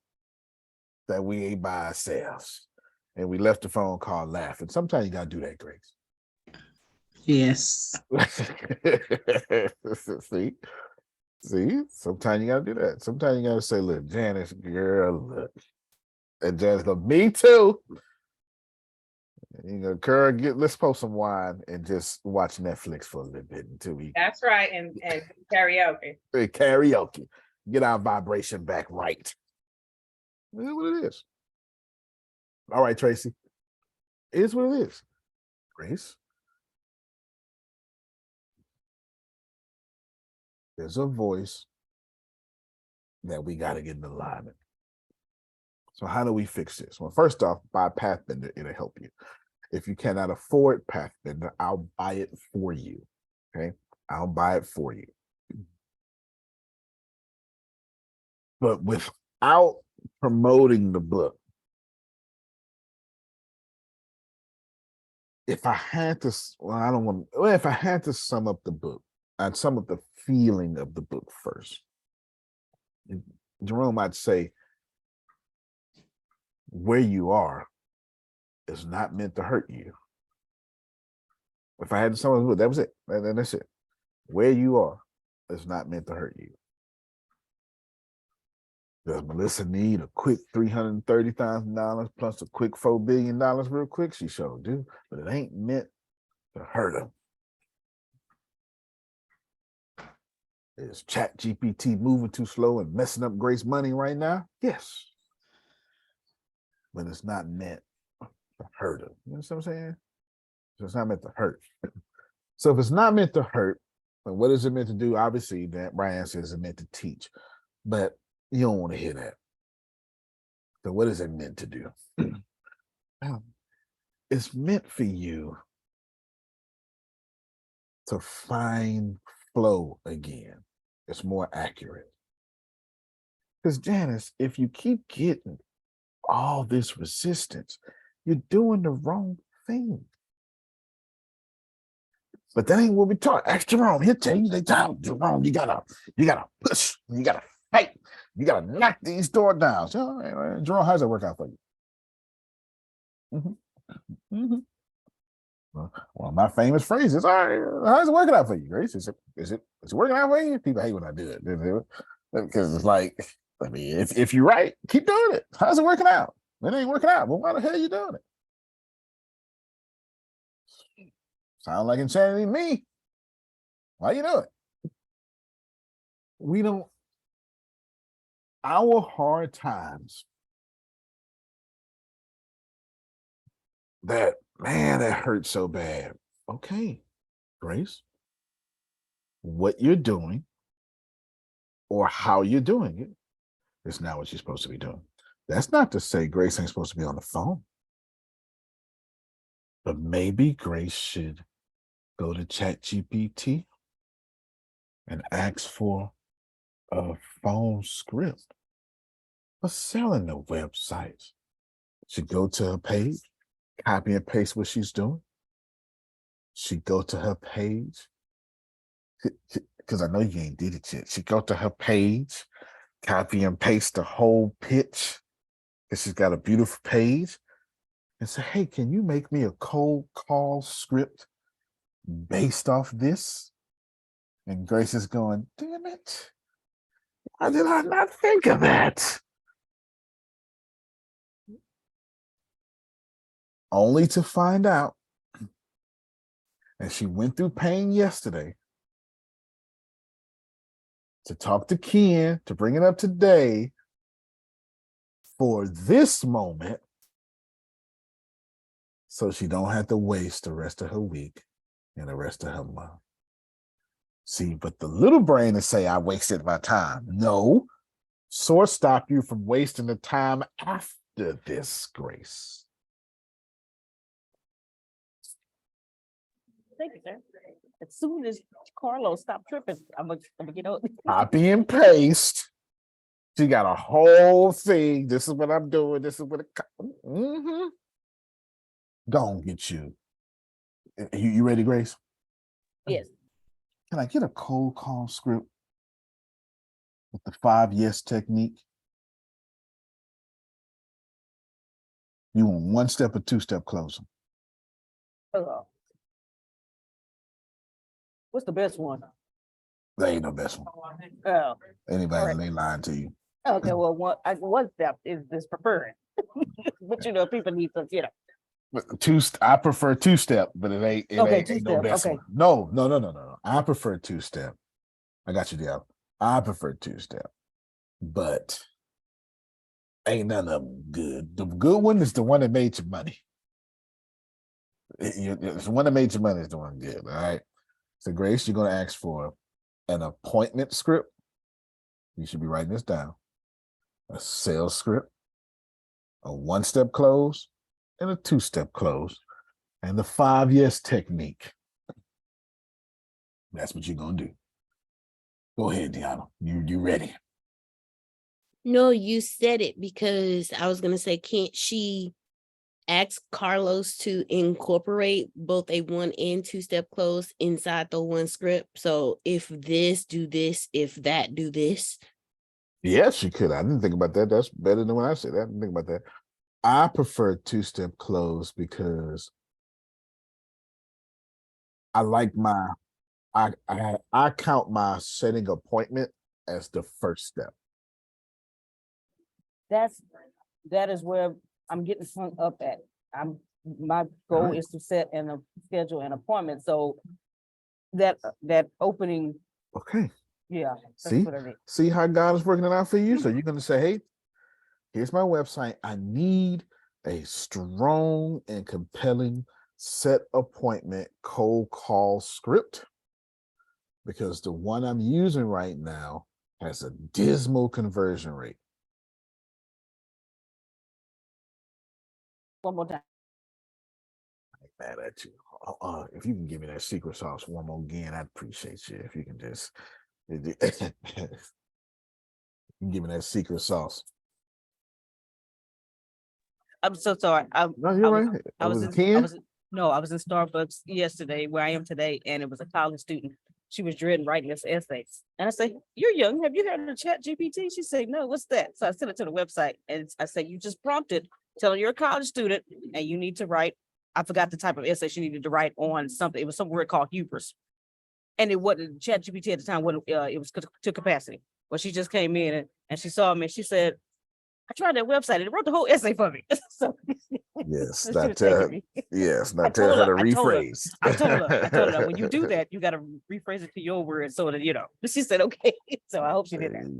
that we ain't by ourselves. And we left the phone call laughing. Sometimes you gotta do that, Grace. Yes. See, sometimes you gotta do that. Sometimes you gotta say, look, Janice, girl, look. And Janice go, me too. You know, girl, let's post some wine and just watch Netflix for a little bit until we That's right. And karaoke. karaoke. Get our vibration back right. It is what it is. All right, Tracy. It is what it is. Grace. There's a voice that we got to get in alignment. So how do we fix this? Well, first off, buy Pathbender, it'll help you. If you cannot afford Pathbender, I'll buy it for you. Okay, I'll buy it for you. But without promoting the book, if I had to, well, I don't want, well, if I had to sum up the book, I'd sum up the feeling of the book first. Jerome, I'd say, where you are is not meant to hurt you. If I had to sum up the book, that was it. That's it. Where you are is not meant to hurt you. Does Melissa need a quick $330,000 plus a quick $4 billion real quick? She sure do, but it ain't meant to hurt her. Is ChatGPT moving too slow and messing up Grace money right now? Yes. But it's not meant to hurt her. You know what I'm saying? So it's not meant to hurt. So if it's not meant to hurt, then what is it meant to do? Obviously, that Brian says it's meant to teach, but you don't want to hear that. So what is it meant to do? It's meant for you to find flow again. It's more accurate. Because Janice, if you keep getting all this resistance, you're doing the wrong thing. But that ain't what we taught. Ask Jerome. He'll tell you they tell Jerome, you gotta push, you gotta fight, you gotta knock these doors down. So, all right, Jerome, how's that work out for you? Well, my famous phrase is, all right, how's it working out for you, Grace? Is it working out for you? People hate when I do it. Because it's like, I mean, if you're right, keep doing it. How's it working out? It ain't working out. Well, why the hell are you doing it? Sound like insanity to me. Why you do it? We don't, our hard times, that, man, that hurts so bad. Okay, Grace, what you're doing or how you're doing it is not what you're supposed to be doing. That's not to say Grace ain't supposed to be on the phone. But maybe Grace should go to ChatGPT and ask for a phone script for selling the website. She go to her page, copy and paste what she's doing. She go to her page, because I know you ain't did it yet. She go to her page, copy and paste the whole pitch, because she's got a beautiful page, and say, hey, can you make me a cold call script based off this? And Grace is going, damn it. Why did I not think of that? Only to find out, and she went through pain yesterday to talk to Ken, to bring it up today for this moment, so she don't have to waste the rest of her week and the rest of her month. See, but the little brain is say, I wasted my time. No, source stop you from wasting the time after this, Grace. Thank you, sir. As soon as Carlos stop tripping, I'm gonna get out. Copy and paste. She got a whole thing. This is what I'm doing. This is what it. Go on, get you. You ready, Grace? Yes. Can I get a cold call script with the 5 yes technique? You want 1 step or 2-step closing? What's the best one? That ain't no best one. Oh, Anybody Alright. they lying to you. okay, well, one step is preferred. But you know, people need some, you know. But I prefer 2-step, but it ain't Okay, ain't no 2-step, best okay. one. No. I prefer 2-step. I got you, Diablo. I prefer 2-step, but ain't none of them good. The good one is the one that made you money. It's the one that made you money is the one good. All right. So, Grace, you're going to ask for an appointment script. You should be writing this down. A sales script, a 1-step close, and a 2-step close, and the 5 yes technique. That's what you're going to do. Go ahead, Deanna. You ready? No, you said it because I was gonna say, can't she ask Carlos to incorporate both a 1 and 2-step close inside the one script? So if this, do this, if that, do this. Yes, you could. I didn't think about that. That's better than when I said that. I didn't think about that. I prefer 2-step close because I like I count my setting appointment as the first step. That is where I'm getting hung up at. My goal Alright. is to set and schedule an appointment, so that opening, Okay. yeah. that's See? what I need. See how God is working it out for you? So you're going to say, hey, here's my website. I need a strong and compelling set appointment cold call script because the one I'm using right now has a dismal conversion rate. One more time. Mad at you. If you can give me that secret sauce one more again, I'd appreciate you. If you can just you can give me that secret sauce. I'm so sorry. No, you're was- right. I was a in, I Ken? was, no, I was in Starbucks yesterday where I am today, and it was a college student. She was dreading writing this essay. And I said, you're young. Have you heard of Chat GPT? She said, no, what's that? So I sent it to the website and I said, you just prompted, telling you're a college student and you need to write. I forgot the type of essay she needed to write on something. It was some word called hubris. And it wasn't Chat GPT at the time, wasn't, it was to capacity. Well, she just came in and she saw me and she said, I tried that website and it wrote the whole essay for me. So Yes, she not was thanking me. yes, I not tell told her to her, I told her, rephrase. I told her when you do that, you got to rephrase it to your words so that, you know, she said, okay. So I hope she did There that. you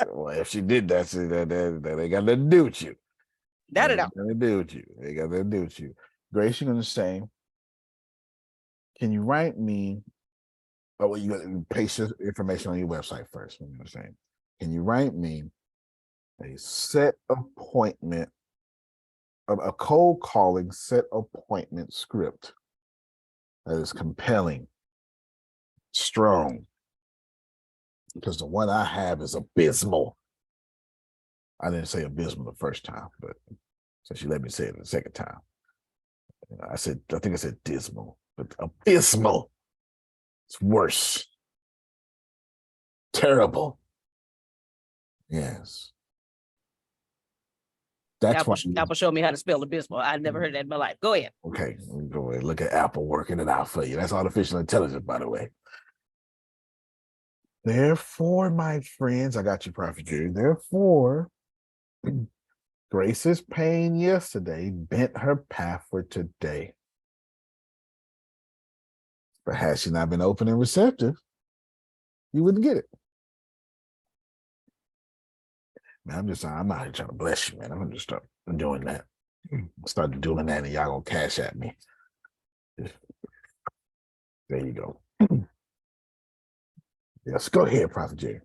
go. Well, if she did that, see, that ain't got nothing to do with you. That it Ain't out. got nothing to do with you. Ain't got nothing to do with you. Grace, you're gonna say, can you write me? Oh, well, you got to paste your information on your website first. I'm gonna say, can you write me a set appointment, a cold calling set appointment script that is compelling, strong, because the one I have is abysmal. I didn't say abysmal the first time, but so she let me say it the second time. I think I said dismal, but abysmal. It's worse. Terrible. Yes. That's Apple, why. Apple showed me how to spell abysmal. I've never heard that in my life. Go ahead. Okay, go ahead. Look at Apple working it out for you. That's artificial intelligence, by the way. Therefore, my friends, I got you, Prophet Jerry. Therefore, Grace's pain yesterday bent her path for today. But had she not been open and receptive, you wouldn't get it. Man, I'm out here trying to bless you, man. I'm gonna just start doing that. Start doing that, and y'all gonna cash at me. There you go. Yes, go ahead, Prophet Jerry.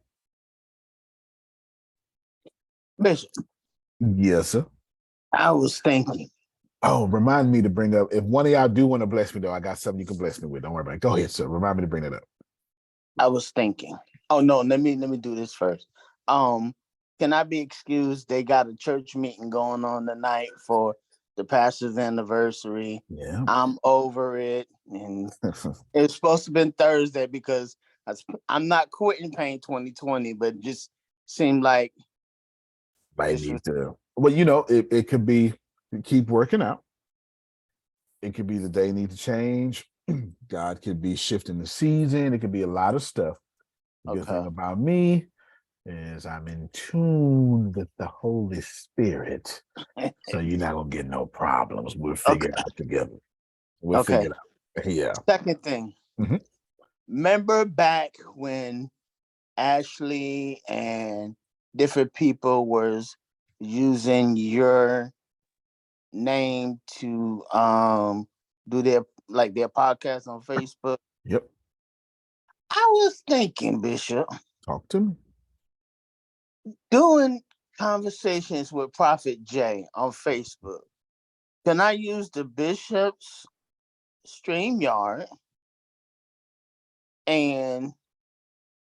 Bishop, Yes, sir. I was thinking, Oh, remind me to bring up, if one of y'all do want to bless me, though, I got something you can bless me with. Don't worry about it. Go ahead, sir. Remind me to bring that up. Oh no, let me do this first. Can I be excused? They got a church meeting going on tonight for the pastor's anniversary. Yeah. I'm over it, and it's supposed to have been Thursday because I'm not quitting Pain 2020, but just seemed like Might this was need to. Well, you know, it could be keep working out. It could be the day need to change. God could be shifting the season. It could be a lot of stuff. The good thing okay. about me is I'm in tune with the Holy Spirit. So you're not gonna get no problems. We'll figure it out together. We'll Okay. figure it out. Yeah. Second thing, Mhm. remember back when Ashley and different people was using your name to do their podcast on Facebook? Yep. I was thinking, Bishop, Talk to me. doing conversations with Prophet Jay on Facebook. Can I use the Bishop's StreamYard and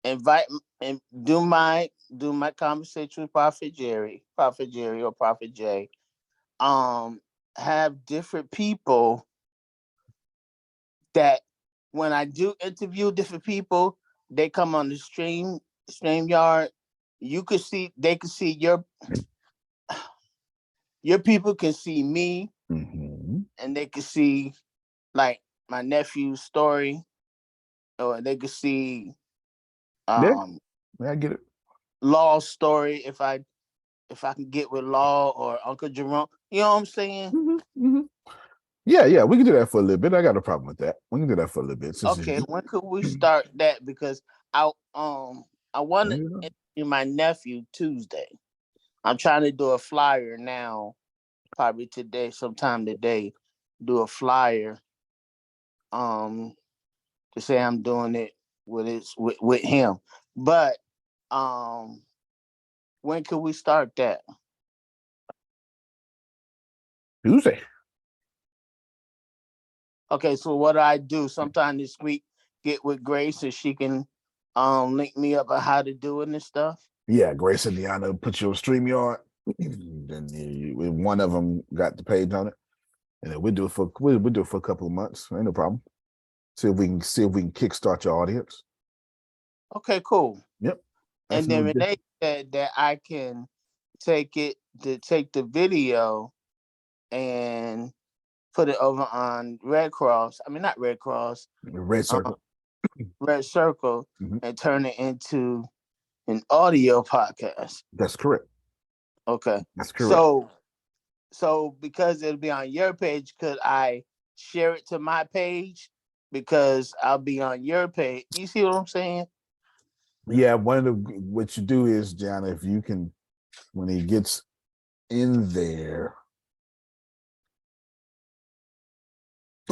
invite and do my conversation with Prophet Jerry or Prophet Jay? Have different people that when I do interview different people, they come on the StreamYard. They can see your people can see me, Mm-hmm. and they can see like my nephew's story, or they could see Yeah, I get it. Law's story if I can get with Law or Uncle Jerome. You know what I'm saying? Mm-hmm. Yeah, we can do that for a little bit. I got a problem with that. We can do that for a little bit. Okay, when could we start that? Because I want to Yeah. interview my nephew Tuesday. I'm trying to do a flyer now, probably sometime today, do a flyer to say I'm doing it with him. But when could we start that? Tuesday. Okay, so what do I do sometime this week? Get with Grace so she can link me up on how to do it and stuff. Yeah, Grace and Deanna put you on StreamYard. Then one of them got the page on it, and then we'll do it for a couple of months. Ain't no problem. See if we can kickstart your audience. Okay, cool. Yep. And then Renee said that I can take the video and put it over on Red Cross. I mean, not Red Cross. Red Circle. Red Circle, Mhm. and turn it into an audio podcast. That's correct. Okay. That's correct. So because it'll be on your page, could I share it to my page? Because I'll be on your page. You see what I'm saying? Yeah, what you do is, John, if you can, when he gets in there,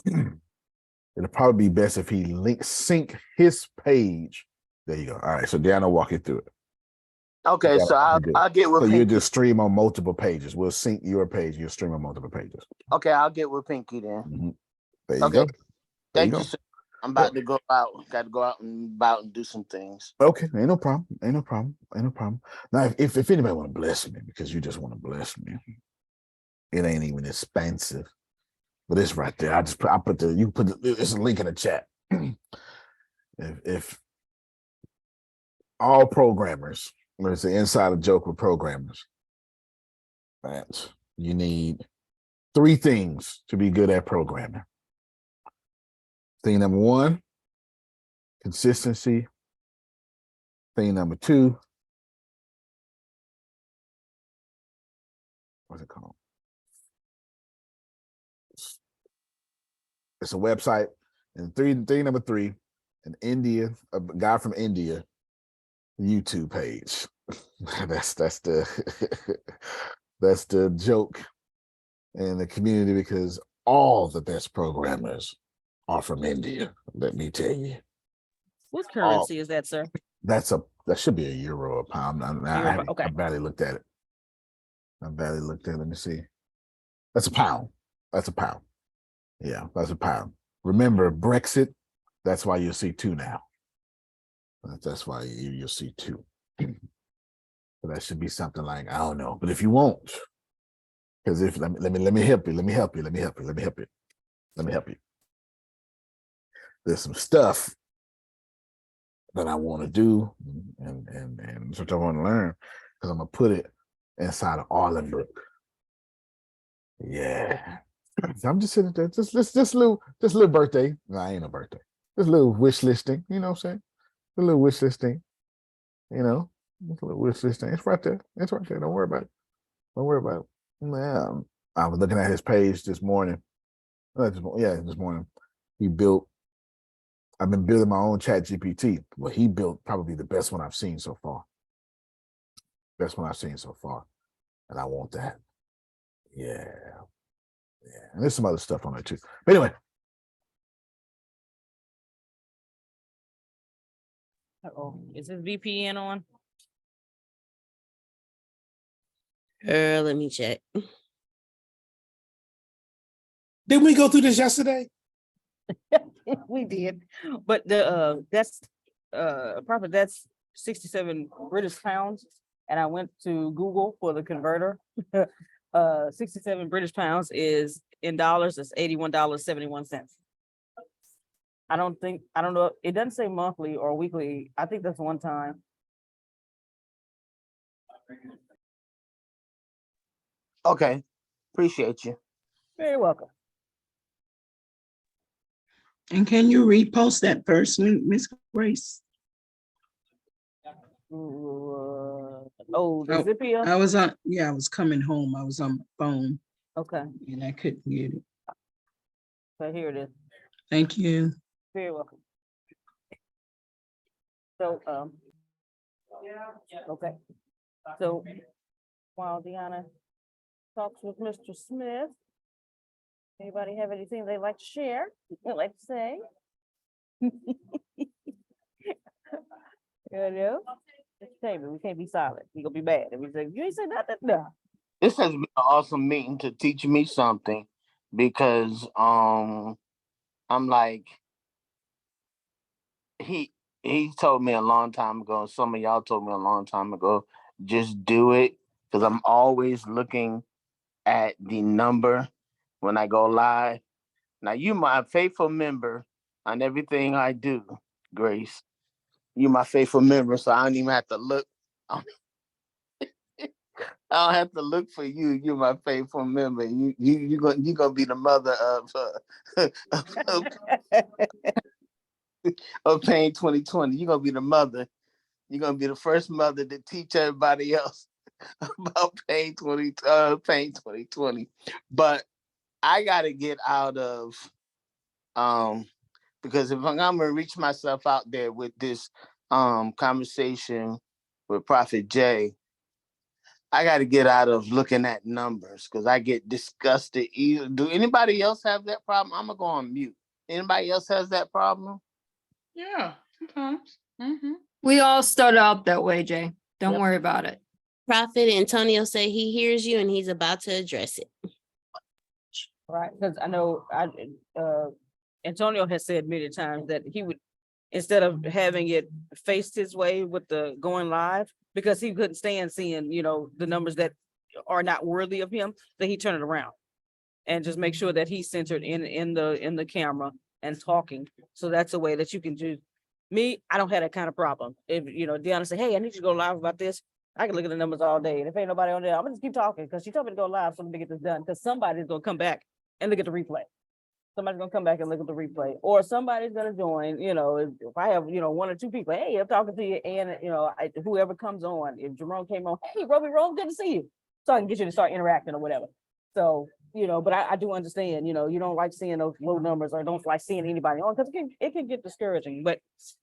it'll probably be best if he sync his page. There you go. All right, so Dan will walk you through it. Okay, so I'll get with So Pinky. you just stream on multiple pages. We'll sync your page. You'll stream on multiple pages. Okay, I'll get with Pinky then. Mm-hmm. There you Okay. go. Thank you, sir. I'm about to go out. Got to go out and do some things. Okay, ain't no problem. Now, if anybody want to bless me, because you just want to bless me, it ain't even expensive, but it's right there. It's a link in the chat. if all programmers, it's an insider joke with programmers, that you need 3 things to be good at programming. Thing number 1, consistency. Thing number 2, what's it called? It's a website. And thing number 3, a guy from India YouTube page. that's the that's the joke in the community, because all the best programmers are from India. Let me tell you. What currency is that, sir? That should be a euro or a pound. Okay. I barely looked at it. Let me see. That's a pound. Yeah, that's a pound. Remember Brexit? That's why you'll see 2 now. That's why you'll see 2. So that should be something like, I don't know. But if you won't, Because if let me help you, let me help you, let me help you, let me help you, let me help you. There's some stuff that I want to do and something I want to learn because I'm gonna put it inside of Arlen book. Yeah. So I'm just sitting there, just little birthday. No, I ain't a birthday. Just a little wish listing, you know what I'm saying? A little wish listing, you know, just a little wish listing. It's right there. It's right there. Don't worry about it. Don't worry about it. Yeah. I was looking at his page this morning. This morning. I've been building my own Chat GPT. Well, he built probably the best one I've seen so far. Best one I've seen so far. And I want that. Yeah. Yeah. And there's some other stuff on there too. But anyway. Uh-oh, is his VPN on? Let me check. Didn't we go through this yesterday? We did, but that's profit, that's 67 British pounds. And I went to Google for the converter. 67 British pounds is in dollars, it's $81.71. I don't know, it doesn't say monthly or weekly. I think that's one time. Okay, appreciate you. Very welcome. And can you repost that first, Miss Grace? Oh, the Oh, Zipia, I was coming home. I was on my phone okay, and I couldn't get it. so here it is. Thank you. Very welcome. So, okay. So while Deanna talks with Mr. Smith, anybody have anything they'd like to share? They'd like to say? You know, it's David, we can't be silent. We gonna be bad. If we say, you ain't say nothing, no. This has been an awesome meeting to teach me something because I'm like he told me a long time ago, some of y'all told me a long time ago, just do it because I'm always looking at the number when I go live. Now you my faithful member on everything I do, Grace. You my faithful member, so I don't even have to look. I don't have to look for you. You're my faithful member. You gonna be the mother of Pain 2020. You're gonna be the mother. You're gonna be the first mother to teach everybody else about Pain 2020. But I gotta get out of because if I'm gonna reach myself out there with this conversation with Prophet Jay, I got to get out of looking at numbers because I get disgusted. Do anybody else have that problem? I'm gonna go on mute. Anybody else has that problem? Yeah, sometimes. Mm-hmm. We all start out that way, Jay. Don't Yep. worry about it. Prophet Antonio say he hears you and he's about to address it. Right, because I know Antonio has said many times that he would, instead of having it faced his way with the going live, because he couldn't stand seeing, you know, the numbers that are not worthy of him, that he turn it around and just make sure that he's centered in the camera and talking. So that's a way that you can do. Me, I don't have that kind of problem. If, you know, Deanna say, hey, I need you to go live about this, I can look at the numbers all day. And if ain't nobody on there, I'm gonna just keep talking because she told me to go live so let me get this done. Because somebody's gonna come back and look at the replay. Somebody's gonna come back and look at the replay, or somebody's gonna join. You know, if I have, you know, one or two people, hey, I'm talking to you, and you know, whoever comes on, if Jerome came on, hey, Roby Rome, good to see you. So I can get you to start interacting or whatever. So, you know, but I do understand, you know, you don't like seeing those low numbers or don't like seeing anybody on because it can get discouraging. But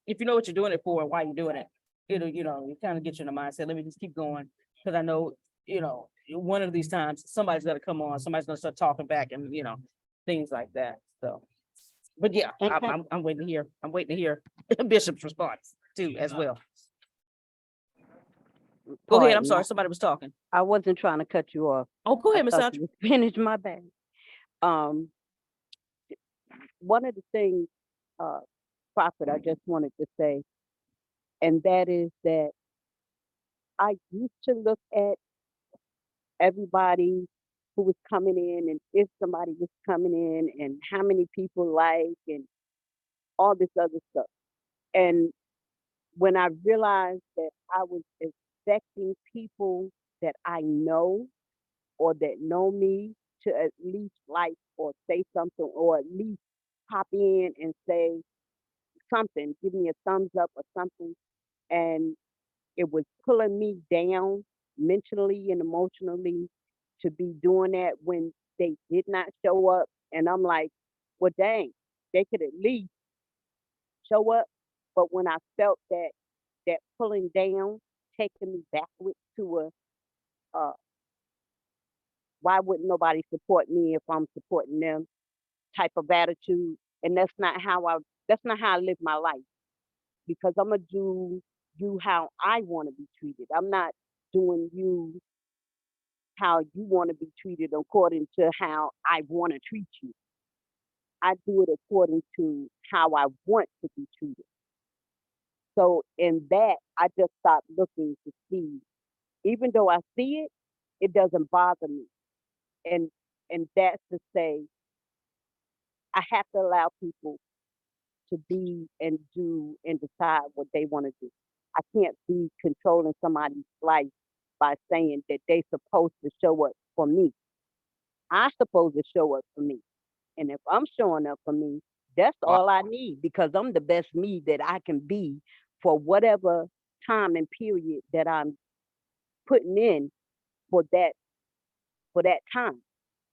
if you know what you're doing it for and why you're doing it, it'll, you know, it kind of gets you in the mindset. Let me just keep going because I know, you know, one of these times somebody's gonna come on, somebody's gonna start talking back, and you know, things like that. So, but yeah, I'm waiting to hear. I'm waiting to hear Bishop's response too, as well. Go ahead. I'm Pardon, sorry. Somebody was talking. I wasn't trying to cut you off. Oh, go I ahead, Miss thought Sandra. you finished my bag. One of the things, Prophet, I just wanted to say, and that is that I used to look at everybody who was coming in and if somebody was coming in and how many people like and all this other stuff. And when I realized that I was expecting people that I know or that know me to at least like or say something or at least pop in and say something, give me a thumbs up or something. And it was pulling me down mentally and emotionally to be doing that when they did not show up. And I'm like, well, dang, they could at least show up. But when I felt that pulling down, taking me backwards to a why wouldn't nobody support me if I'm supporting them type of attitude. And that's not how I live my life because I'm gonna do you how I want to be treated. I'm not doing you how you want to be treated according to how I want to treat you. I do it according to how I want to be treated. So in that, I just stopped looking to see. Even though I see it, it doesn't bother me. And and that's to say, I have to allow people to be and do and decide what they want to do. I can't be controlling somebody's life by saying that they supposed to show up for me. I'm supposed to show up for me. And if I'm showing up for me, that's Wow. all I need because I'm the best me that I can be for whatever time and period that I'm putting in for that time.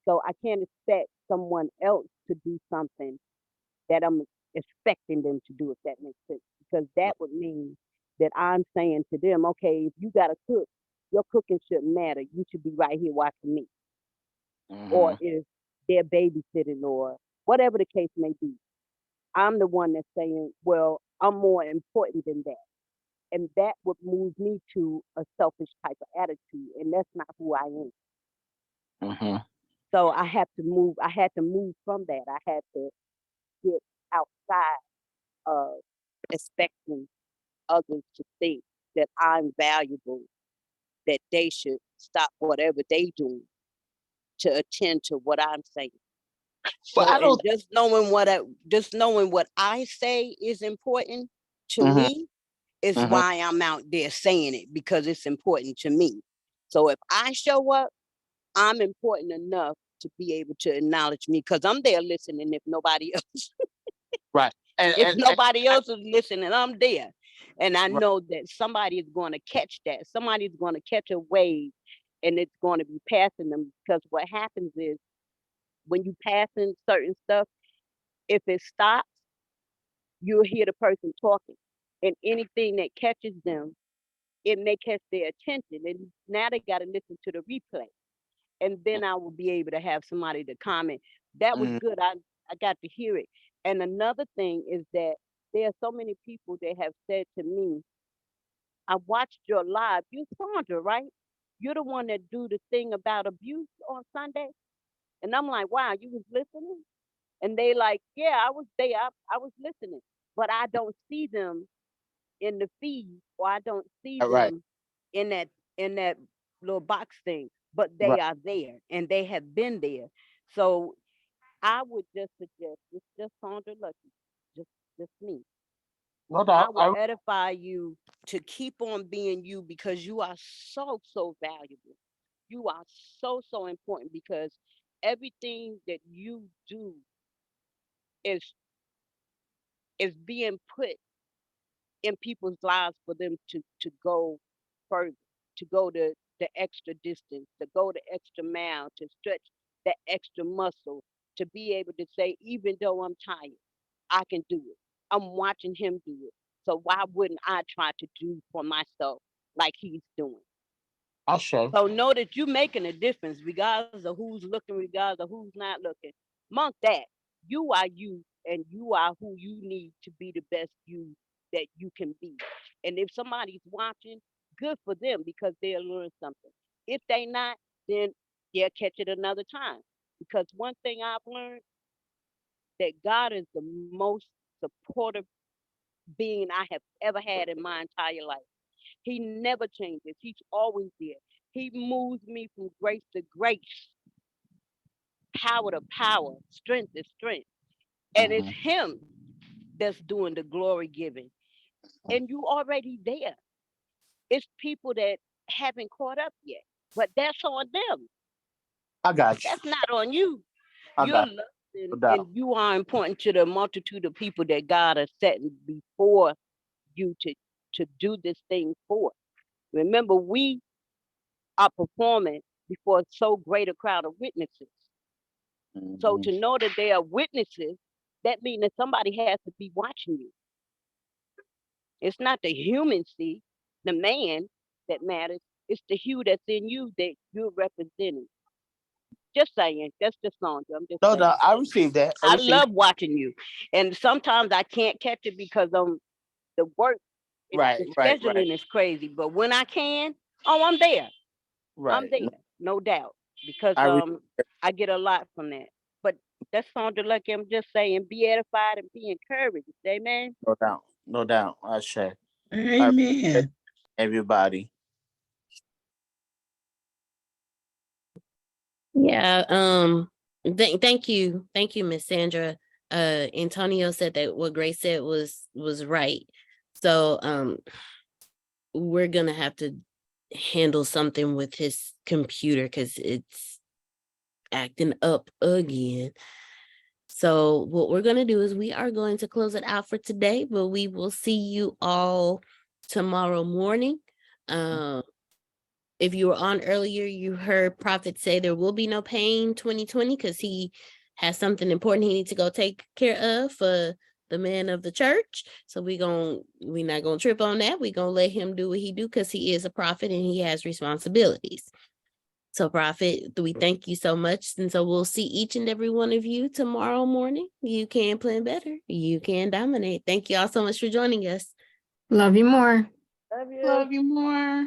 So I can't expect someone else to do something that I'm expecting them to do, if that makes sense. Because that would mean that I'm saying to them, okay, if you gotta cook, your cooking shouldn't matter. You should be right here watching me. Or Mhm. if they're babysitting or whatever the case may be. I'm the one that's saying, well, I'm more important than that. And that would move me to a selfish type of attitude. And that's not who I am. Mhm. So I had to move from that. I had to get outside of expecting others to think that I'm valuable, that they should stop whatever they doing to attend to what I'm saying. But So I and don't. just knowing what I say is important to Mhm. me is Mhm. why I'm out there saying it because it's important to me. So if I show up, I'm important enough to be able to acknowledge me because I'm there listening if nobody else Right. And if and, and nobody else is listening, I'm there. And I right. know that somebody is going to catch that. Somebody's going to catch a wave and it's going to be passing them because what happens is when you passing certain stuff, if it stops, you'll hear the person talking. And anything that catches them, it may catch their attention. And now they got to listen to the replay. And then I will be able to have somebody to comment. That was Mm, good. I got to hear it. And another thing is that there are so many people that have said to me, I watched your live. You Sandra, right? You're the one that do the thing about abuse on Sunday. And I'm like, wow, you was listening? And they like, yeah, I was there. I was listening. But I don't see them in the feed or I don't see right. them in that little box thing. But they Right. are there and they have been there. So I would just suggest it's just Sandra Lucky, just me. No I doubt. will edify you to keep on being you because you are so valuable. You are so important because everything that you do is is being put in people's lives for them to go further, to go the extra distance, to go the extra mile, to stretch that extra muscle, to be able to say, even though I'm tired, I can do it. I'm watching him do it. So why wouldn't I try to do for myself like he's doing? I'll show. So know that you're making a difference, regardless of who's looking, regardless of who's not looking. Monk that. You are you, and you are who you need to be the best you that you can be. And if somebody's watching, good for them because they'll learn something. If they not, then they'll catch it another time. Because one thing I've learned that God is the most supportive being I have ever had in my entire life. He never changes. He's always there. He moves me from grace to grace. power to power, strength to strength. And it's Mhm. him that's doing the glory giving. And you already there. It's people that haven't caught up yet, but that's on them. I got you. That's not on you. I You're got loved no doubt. and you are important to the multitude of people that God is setting before you to do this thing for. Remember, we are performing before so great a crowd of witnesses. So Mhm. to know that they are witnesses, that means that somebody has to be watching you. It's not the human seed, the man that matters. It's the hue that's in you that you're representing. Just saying. That's just Sandra. I'm just No saying. doubt. I received that. I love watching you. And sometimes I can't catch it because the work, Right, the right, scheduling right, is crazy. But when I can, oh, I'm there. I'm right. there, no doubt. Because I re- I get a lot from that. But that's Sandra Lucky. I'm just saying, be edified and be encouraged. Amen. no doubt. No doubt. I share. Amen. Everybody. Yeah, thank you. Thank you, Miss Sandra. Antonio said that what Grace said was right. So we're gonna have to handle something with his computer because it's acting up again. So what we're gonna do is we are going to close it out for today, but we will see you all tomorrow morning. If you were on earlier, you heard Prophet say there will be no pain 2020 because he has something important he needs to go take care of for the man of the church. So we're not gonna trip on that. We're gonna let him do what he do because he is a prophet and he has responsibilities. So Prophet, we thank you so much. And so we'll see each and every one of you tomorrow morning. You can plan better. You can dominate. Thank you all so much for joining us. Love you more. Love you. Love you more.